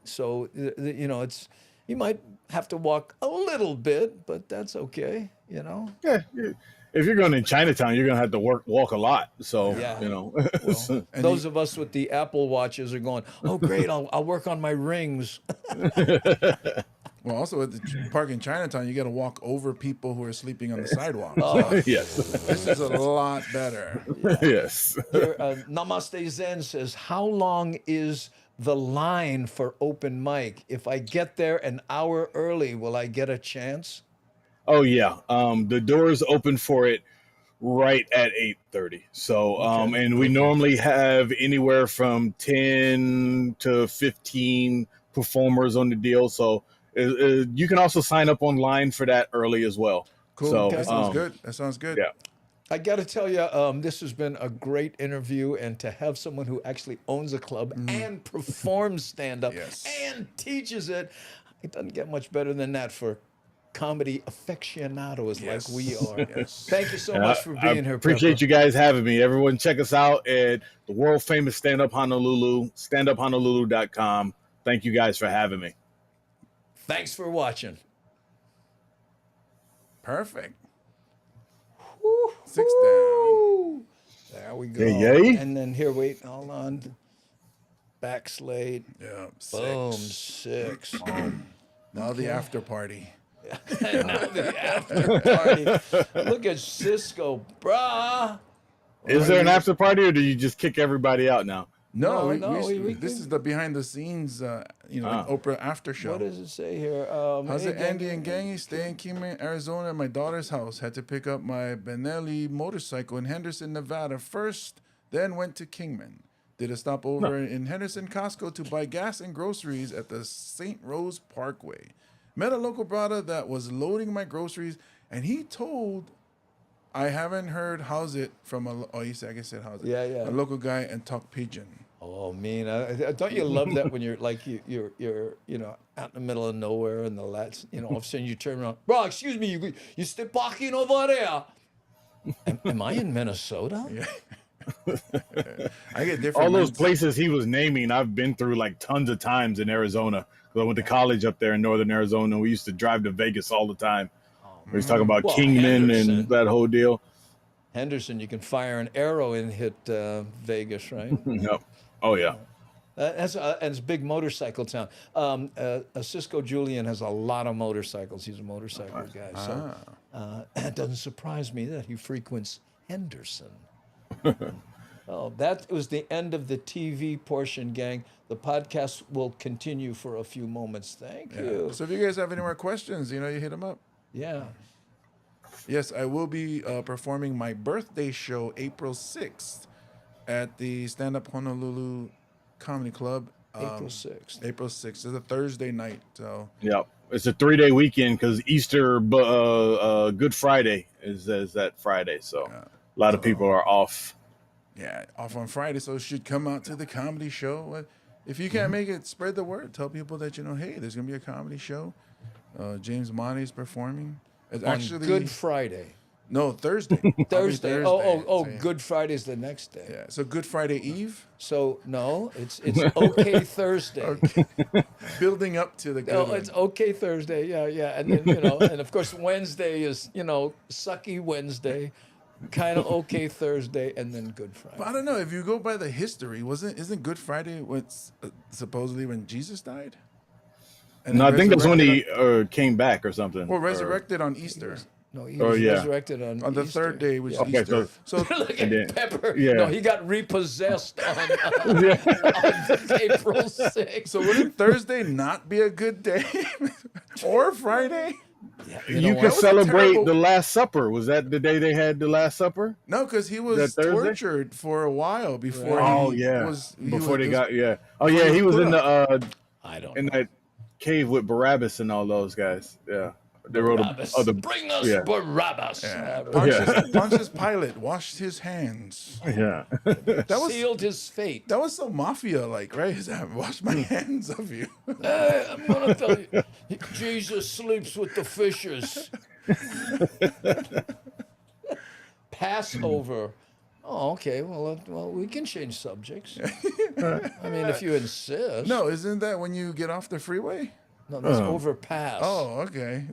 So it's you might have to walk a little bit, but that's okay. Yeah. If you're going to Chinatown, you're going to have to walk a lot. So, Well, those of us with the Apple Watches are going, oh, great, I'll work on my rings. Well, also at the park in Chinatown, you got to walk over people who are sleeping on the sidewalk. Yes. This is a lot better. Yes. Here, Namaste Zen says, how long is the line for open mic? If I get there an hour early, will I get a chance? Oh yeah, the doors open for it right at 8:30. So, and we normally have anywhere from 10 to 15 performers on the deal. So, you can also sign up online for that early as well. Cool. So, that sounds good. That sounds good. Yeah. I got to tell you, this has been a great interview, and to have someone who actually owns a club and performs stand-up and teaches it doesn't get much better than that for comedy aficionados like we are. Thank you so much for being here. Appreciate you guys having me. Everyone check us out at the world famous Stand Up Honolulu, standuphonolulu.com. Thank you guys for having me. Thanks for watching. Perfect. Woo-hoo. 6 down. There we go. Yay. And then here, wait, hold on. Backslate. Yeah. Boom. 6. Now the after party. Now the after party. Look at Cisco, brah. Is there an after party, or do you just kick everybody out now? No, we this can- is the behind the scenes, like Oprah after show. What does it say here? How's hey, it, Andy and Gangy? Stay in Kingman, Arizona, at my daughter's house. Had to pick up my Benelli motorcycle in Henderson, Nevada first, then went to Kingman. Did a stopover in Henderson Costco to buy gas and groceries at the St. Rose Parkway. Met a local brother that was loading my groceries, and he told, I haven't heard how's it from he said, I guess said how's it. Yeah. A local guy and talk Pidgin. Oh, mean. Don't you love that when you're like you're out in the middle of nowhere and all of a sudden you turn around, bro, excuse me, you still parking over there? Am I in Minnesota? Yeah. I get different. All those places he was naming, I've been through like tons of times in Arizona. Because I went to college up there in northern Arizona. We used to drive to Vegas all the time. We was talking about Kingman Henderson. and that whole deal. Henderson, you can fire an arrow and hit Vegas, right? Yep. Oh yeah. And it's a big motorcycle town. Cisco Julian has a lot of motorcycles. He's a motorcycle guy. So it doesn't surprise me that he frequents Henderson. Oh, that was the end of the TV portion, gang. The podcast will continue for a few moments. Thank you. So if you guys have any more questions, you hit them up. Yeah. Yes, I will be performing my birthday show April 6th at the Stand Up Honolulu Comedy Club. April 6th. April 6th. It's a Thursday night. So Yep. It's a 3-day weekend because Easter, Good Friday is that Friday. So a lot of people are off. yeah, off on Friday. So you should come out to the comedy show. If you can't make it, spread the word. Tell people that, hey, there's going to be a comedy show. James Monty's performing. It's On Good Friday. No, Thursday. Thursday. Oh, So, yeah. Good Friday's the next day. Yeah. So Good Friday Eve. So no, it's okay Thursday. Building up to the good No, one. it's okay Thursday. Yeah. And then and of course Wednesday is sucky Wednesday, kind of okay Thursday, and then Good Friday. But I don't know if you go by the history. Isn't Good Friday supposedly when Jesus died? And No, I think that's when he resurrected came back or something. Well, resurrected on Easter. No, he was resurrected on the Easter. third day, which is Okay, Easter. So Look at Pepper. yeah. No, he got repossessed on April 6th. So wouldn't Thursday not be a good day? Or Friday? You what? can celebrate terrible- the Last Supper. Was that the day they had the Last Supper? No, because he was That Thursday? tortured for a while before Oh he yeah. was Before they was- got Oh yeah, he was put in the I don't in know. that cave with Barabbas and all those guys. Yeah. They wrote Barabbas. Bring us Barabbas. Pontius Pilate washed his hands. Yeah. That was Sealed his fate. that was so mafia-like, right? He's like, wash my hands of you. I'm going to tell you, Jesus sleeps with the fishes. Passover. Oh, okay. Well, we can change subjects. I mean, if you insist. No, isn't that when you get off the freeway? No, that's overpass. Oh, okay.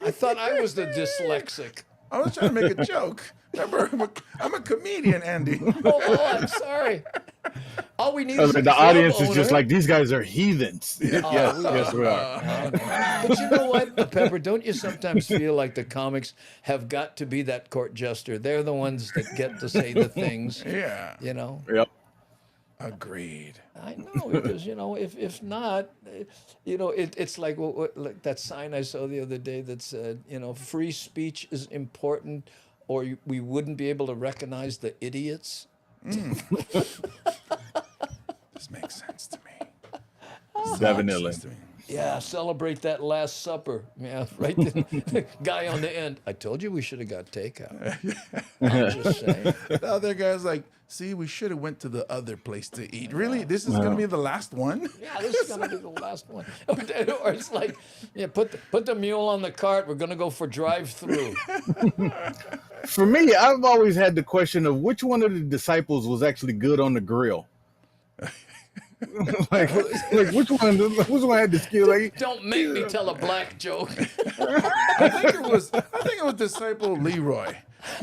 I thought I was the dyslexic. I was trying to make a joke. Remember, I'm a comedian, Andy. Oh, I'm sorry. All we need is a The club audience is just owner. like, these guys are heathens. Oh, Yes, we are. But you know what, Pepper? Don't you sometimes feel like the comics have got to be that court jester? They're the ones that get to say the things. Yeah. Yep. Agreed. I know, because if not, it's like like that sign I saw the other day that said, free speech is important, or we wouldn't be able to recognize the idiots. This makes sense to me. Definitely. Sense to me. Yeah, celebrate that Last Supper. Yeah, right. The guy on the end. I told you we should have got takeout. I'm just saying. The other guy's like, see, we should have went to the other place to eat. Really? This is going to be the last one? Yeah, this is gonna be the last one. Or it's like, put the mule on the cart. We're gonna go for drive-through. For me, I've always had the question of which one of the disciples was actually good on the grill. like which one had the skill? Like, Don't make me tell a black joke. I think it was disciple Leroy.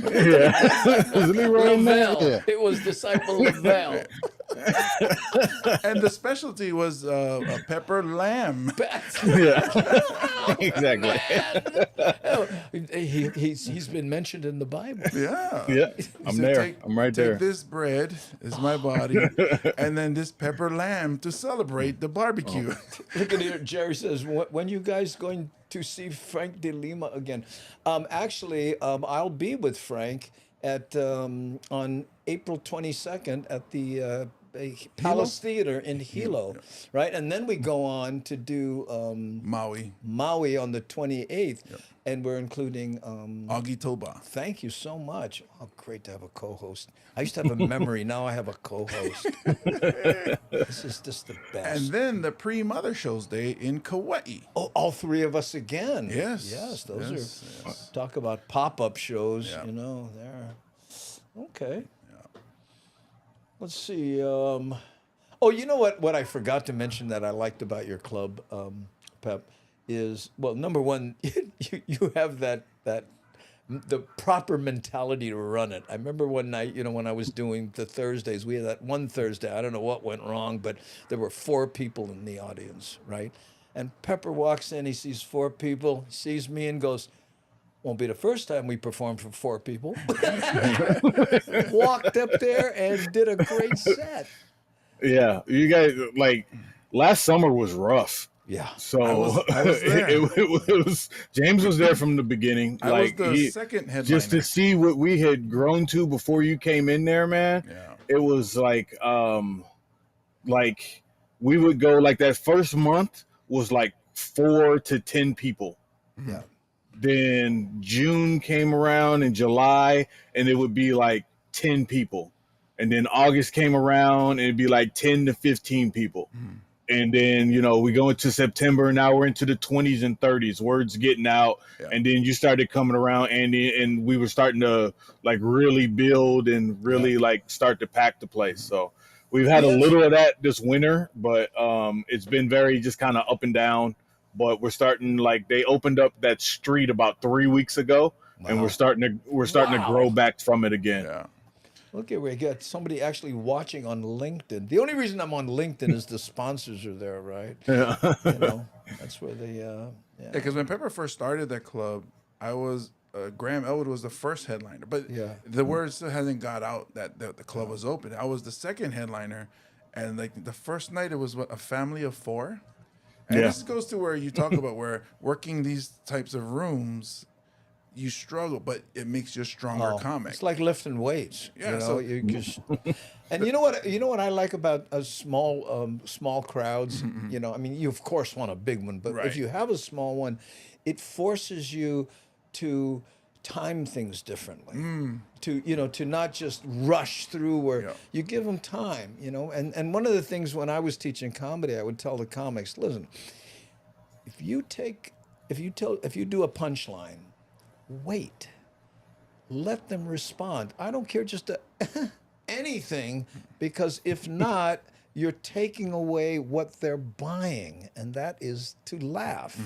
yeah. Was Leroy in there? Lavelle. Yeah. It was disciple Lavelle. And the specialty was a pepper lamb. Yeah, exactly. Oh, he's been mentioned in the Bible. Yeah. Yeah, He I'm said, there. I'm right there. Take this bread, is my body, and then this pepper lamb to celebrate the barbecue. Look at here. Jerry says, when you guys going to see Frank De Lima again? Actually, I'll be with Frank at on April 22nd at the Palace Theater in Hilo, right? And then we go on to do Maui on the 28th, and we're including Augie Toba. Thank you so much. Oh, great to have a co-host. I used to have a memory. Now I have a co-host. This is just the best. And then the pre-Mother Shows Day in Kauai. Oh, all three of us again. Yes. Yes, those are, Yes. talk about pop-up shows, Yeah. you know, there. Okay. Let's see. Oh, you know what I forgot to mention that I liked about your club, Pep, is, well, number one, you have that the proper mentality to run it. I remember one night, you know, when I was doing the Thursdays, we had that one Thursday, I don't know what went wrong, but there were 4 people in the audience, right? And Pepper walks in, he sees 4 people, sees me and goes, won't be the first time we performed for 4 people. Walked up there and did a great set. Yeah, you guys, like, last summer was rough. Yeah. So I was there. it was James was there from the begining. I was the second headliner. Just to see what we had grown to before you came in there, man. Yeah. It was like we would go, like, that first month was like 4 to 10 people. Yeah. Then June came around and July, and it would be like 10 people. And then August came around and it'd be like 10 to 15 people. And then, you know, we go into September, and now we're into the 20s and 30s. Word's getting out. Yeah. And then you started coming around, Andy, and we were starting to, like, really build and really like start to pack the place. So we've had a little of that this winter, but it's been very just kind of up and down. But we're starting, like, they opened up that street about 3 weeks ago, and we're starting to grow back from it again. Yeah. Okay, we got somebody actually watching on LinkedIn. The only reason I'm on LinkedIn is the sponsors are there, right? Yeah. You know, that's where they, Yeah, because when Pepper first started that club, I was Graham Elwood was the first headliner, but the word still hasn't got out that the club was open. I was the second headliner, and like the first night it was a family of 4. And this goes to where you talk about where working these types of rooms, you struggle, but it makes you a stronger comic. It's like lifting weights. Yeah, you know, so- you just, and you know what I like about small crowds. You know, I mean, you of course want a big one, but if you have a small one, it forces you to time things differently. To not just rush through where you give them time. You know, and one of the things when I was teaching comedy, I would tell the comics, listen, if you do a punchline, wait, let them respond. I don't care, just anything, because if not, you're taking away what they're buying, and that is to laugh.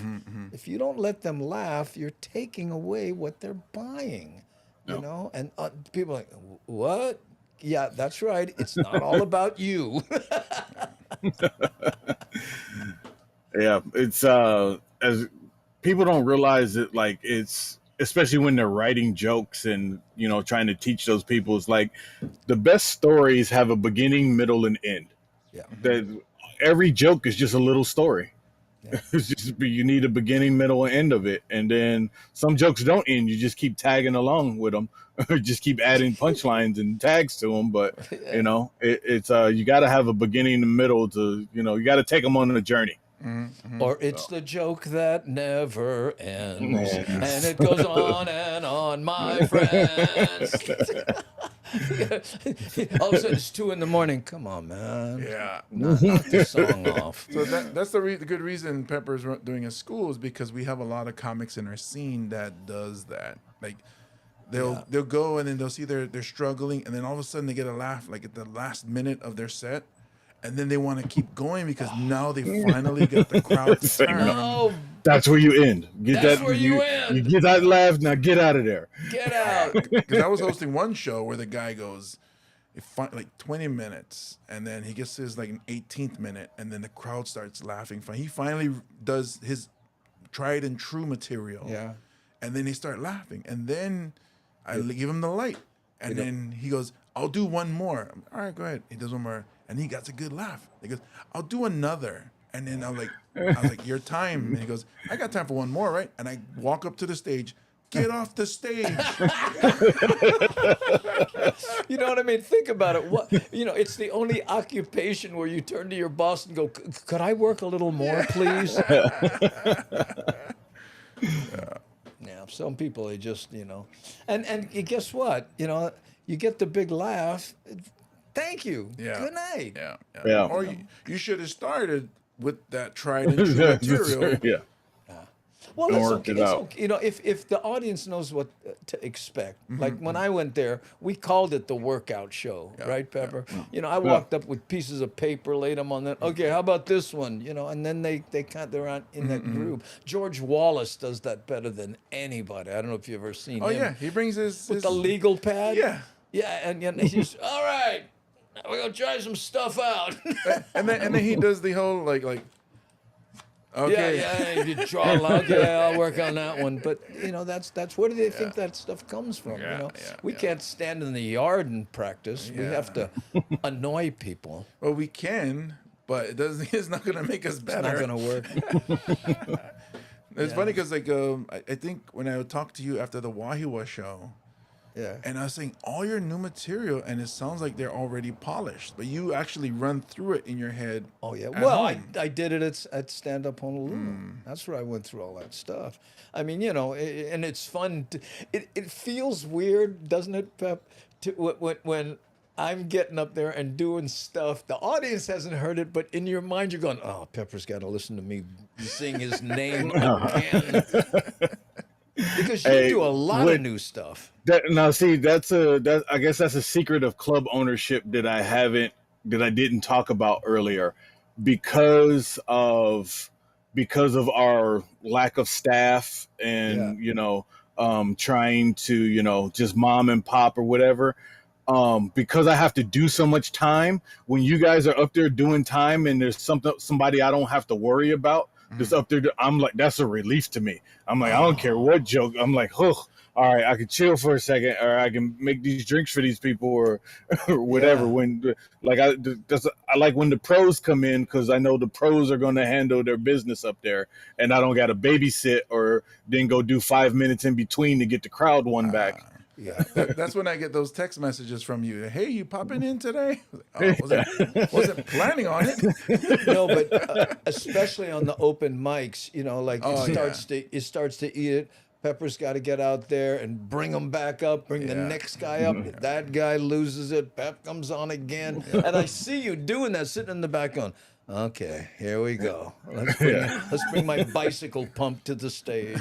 If you don't let them laugh, you're taking away what they're buying. You know, and people are like, what? Yeah, that's right. It's not all about you. Yeah, it's as people don't realize it, like, it's, especially when they're writing jokes and, you know, trying to teach those people, it's like the best stories have a beginning, middle, and end. Yeah. That every joke is just a little story. It's just, you need a beginning, middle, and end of it. And then some jokes don't end. You just keep tagging along with them, or just keep adding punchlines and tags to them. But you know, it's you got to have a beginning and middle to, you know, you got to take them on a journey. Or it's the joke that never ends, and it goes on, my friends. All of a sudden it's 2 a.m. Come on, man. Yeah. Knock the song off. So that's the good reason Pepper's doing a school, is because we have a lot of comics in our scene that does that. Like they'll go and then they'll see they're struggling, and then all of a sudden they get a laugh like at the last minute of their set. And then they want to keep going because now they finally get the crowd to turn. No, That's where you end. That's where you end. You get that laugh, now get out of there. Get out. Because I was hosting one show where the guy goes, like 20 minutes, and then he gets to his like an 18th minute, and then the crowd starts laughing. He finally does his tried and true material. Yeah. And then they start laughing. And then I give him the light. And then he goes, I'll do one more. All right, go ahead. He does one more. And he gets a good laugh. He goes, I'll do another. And then I was like, your time. And he goes, I got time for one more, right? And I walk up to the stage. Get off the stage. You know what I mean? Think about it. It's the only occupation where you turn to your boss and go, could I work a little more, please? Yeah, some people, they just, and guess what? You get the big laugh. Thank you. Yeah. Good night. Yeah. Or you should have started with that tried and true material. Yeah. Well, And it's worked okay. it It's out. okay. If the audience knows what to expect, Mm-hmm, like when I went there, we called it the workout show, right, Pepper? I walked up with pieces of paper, laid them on that. Okay, how about this one? And then they're on in that group. George Wallace does that better than anybody. I don't know if you've ever seen Oh him. yeah, he brings With the legal pad. Yeah. Yeah, and he's all right. We're gonna try some stuff out. and then he does the whole like okay. Yeah, you draw a log. Yeah, I'll work on that one. But that's where do they think that stuff comes from? We can't stand in the yard and practice. We have to annoy people. Well, we can, but it doesn't. It's not gonna make us better. It's not gonna work. It's funny because I think when I would talk to you after the Wahiwa show. Yeah. And I was saying all your new material, and it sounds like they're already polished, but you actually run through it in your head. Oh yeah. at Well, home. I did it at Stand Up Honolulu. That's where I went through all that stuff. I mean, and it's fun. It feels weird, doesn't it, Pep? When I'm getting up there and doing stuff, the audience hasn't heard it, but in your mind you're going, "Oh, Pepper's got to listen to me sing his name again." Because you do a lot of new stuff. I guess that's a secret of club ownership that I didn't talk about earlier, because of our lack of staff and trying to just mom and pop or whatever. Because I have to do so much time. When you guys are up there doing time and there's somebody I don't have to worry about. Just up there, I'm like, that's a relief to me. I'm like, I don't care what joke. I'm like, all right, I can chill for a second, or I can make these drinks for these people, or whatever. Yeah. When I like when the pros come in, because I know the pros are going to handle their business up there, and I don't got to babysit or then go do 5 minutes in between to get the crowd one back. Yeah. That's when I get those text messages from you. Hey, you popping in today? Oh, wasn't planning on it. No, but especially on the open mics, it starts to eat it. Pepper's got to get out there and bring them back up, bring the next guy up. That guy loses it. Pep comes on again. And I see you doing that, sitting in the back going, okay, here we go. Let's bring my bicycle pump to the stage.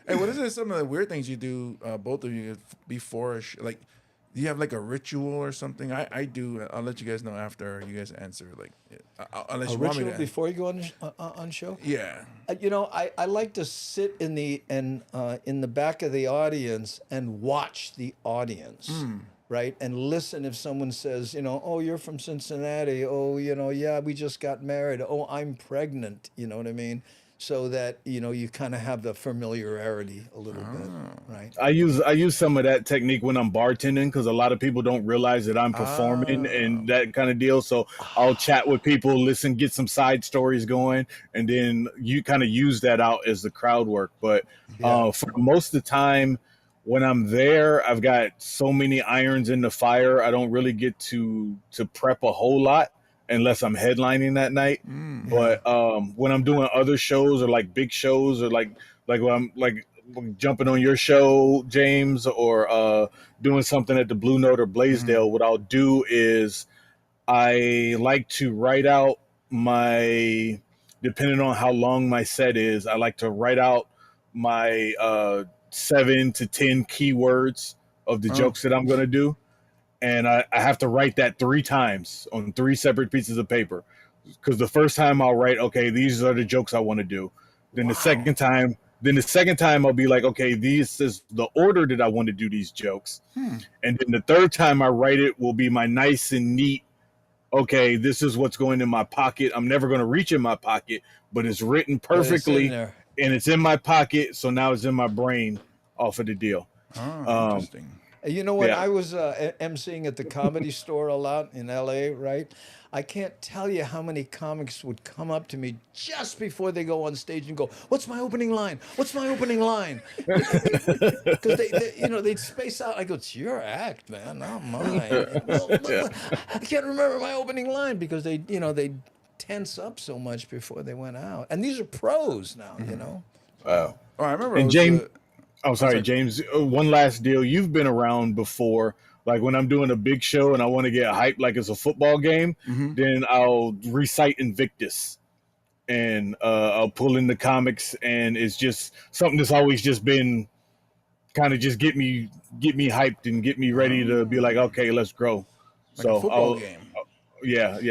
Hey, what is some of the weird things you do, both of you, before a like, do you have like a ritual or something? I do. I'll let you guys know after you guys answer. Like, unless you want me to. Before you go on show? Yeah. I like to sit in the back of the audience and watch the audience. Right, and listen if someone says, oh, you're from Cincinnati. Oh, yeah, we just got married. Oh, I'm pregnant. You know what I mean? So that you kind of have the familiarity a little bit, right? I use some of that technique when I'm bartending, because a lot of people don't realize that I'm performing and that kind of deal. So I'll chat with people, listen, get some side stories going, and then you kind of use that out as the crowd work. But for most of the time when I'm there, I've got so many irons in the fire. I don't really get to prep a whole lot unless I'm headlining that night. But when I'm doing other shows or like big shows, or like when I'm like jumping on your show, James, or doing something at the Blue Note or Blaisdell, what I'll do is I like to write out depending on how long my set is, I like to write out my 7 to 10 keywords of the jokes that I'm going to do. And I have to write that 3 times on 3 separate pieces of paper. Because the first time I'll write, okay, these are the jokes I want to do. Then the second time Then the second time I'll be like, okay, this is the order that I want to do these jokes. And then the third time I write it will be my nice and neat. Okay, this is what's going in my pocket. I'm never going to reach in my pocket, but it's written perfectly there. and it's in my pocket. So now it's in my brain off of the deal. Oh, interesting. You know what? Yeah. I was emceeing at the Comedy Store a lot in LA, right? I can't tell you how many comics would come up to me just before they go on stage and go, "What's my opening line? What's my opening line?" Because they'd space out. I go, "It's your act, man, not mine." Well, I can't remember my opening line because they tense up so much before they went out. And these are pros now, you know. Wow. Oh, I remember. And it was, James, sorry, James. One last deal. You've been around before. Like when I'm doing a big show and I want to get hyped like it's a football game, then I'll recite Invictus and I'll pull in the comics, and it's just something that's always just been kind of just get me hyped and get me ready to be like, okay, let's grow. like a football game.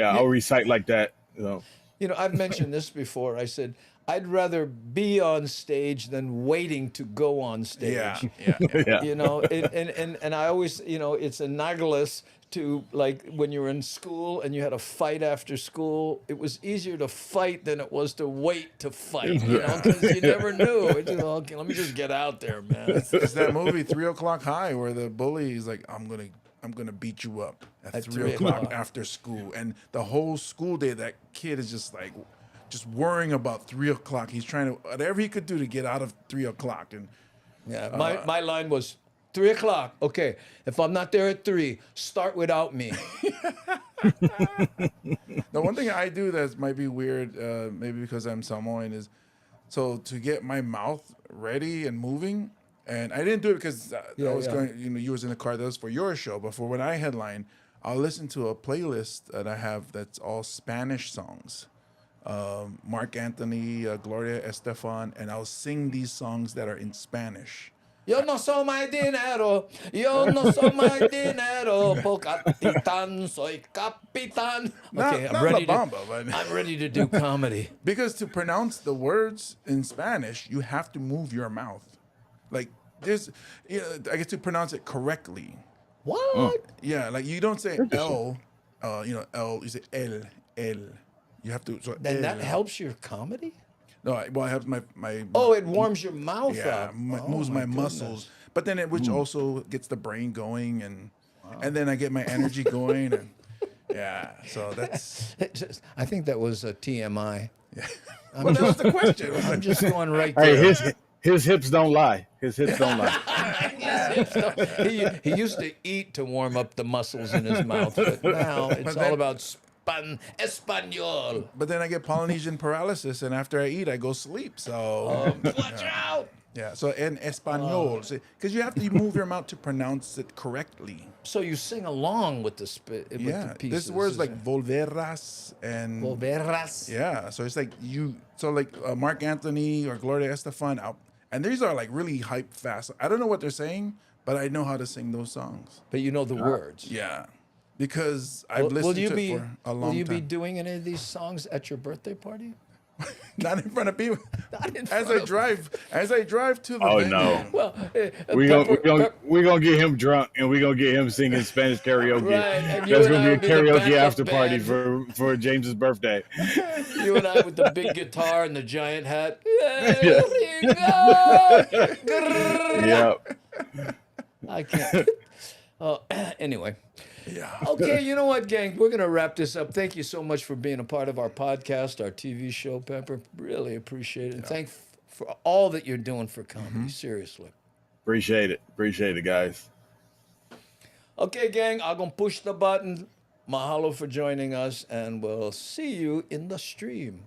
I'll recite like that. You know, I've mentioned this before. I said, I'd rather be on stage than waiting to go on stage. Yeah. You know, and I always, it's analogous to like when you were in school and you had a fight after school. It was easier to fight than it was to wait to fight, because you never knew. It's just, okay, let me just get out there, man. It's that movie 3 O'clock High where the bully is like, I'm gonna beat you up at 3 o'clock after school, and the whole school day that kid is just like just worrying about 3 o'clock. He's trying to whatever he could do to get out of 3 o'clock. And my line was 3 o'clock. Okay, if I'm not there at 3, start without me. the one thing I do that might be weird, maybe because I'm Samoan, is so to get my mouth ready and moving. And I didn't do it because I was going. You was in the car. That was for your show. But for when I headline, I'll listen to a playlist that I have that's all Spanish songs. Mark Anthony, Gloria Estefan, and I'll sing these songs that are in Spanish. Yo no soy my dinero, yo no soy my dinero, po capitan, soy capitan. Okay, Not La Bamba, but I'm ready to do comedy. because to pronounce the words in Spanish, you have to move your mouth. Like there's, I get to pronounce it correctly. What? Yeah, like you don't say L, L, you say el. You have to. So Then that el. helps your comedy? No, I have my. Oh, it warms your mouth Yeah, up. moves my muscles. But then which also gets the brain going, and then I get my energy going, and so that's. I think that was a TMI. Well, that was the question. I'm just going right there. Hey, his hips don't lie. His hips don't lie. He used to eat to warm up the muscles in his mouth, but now it's all about Espanol. But then I get Polynesian paralysis, and after I eat, I go sleep. So Watch out! yeah. So en español, because you have to move your mouth to pronounce it correctly. So you sing along with the Yeah. pieces. This words like volveras and Volveras. yeah. So it's like Mark Anthony or Gloria Estefan out, and these are like really hype fast. I don't know what they're saying, but I know how to sing those songs. But you know the words. Yeah. Because I've listened to it for a long time. Will you be doing any of these songs at your birthday party? Not in front of people. Not in As front I drive to the Oh venue. no. Well, We're gonna get him drunk and we're gonna get him singing Spanish karaoke. Right, and you That's and gonna I be a will be the karaoke backup after party band. for James's birthday. You and I with the big guitar and the giant hat. There we go. Yeah. I can't. Anyway. Yeah. Okay, you know what, gang? We're going to wrap this up. Thank you so much for being a part of our podcast, our TV show, Pepper. Really appreciate it. And thanks for all that you're doing for comedy. Seriously. Appreciate it, guys. Okay, gang, I'm going to push the button. Mahalo for joining us, and we'll see you in the stream.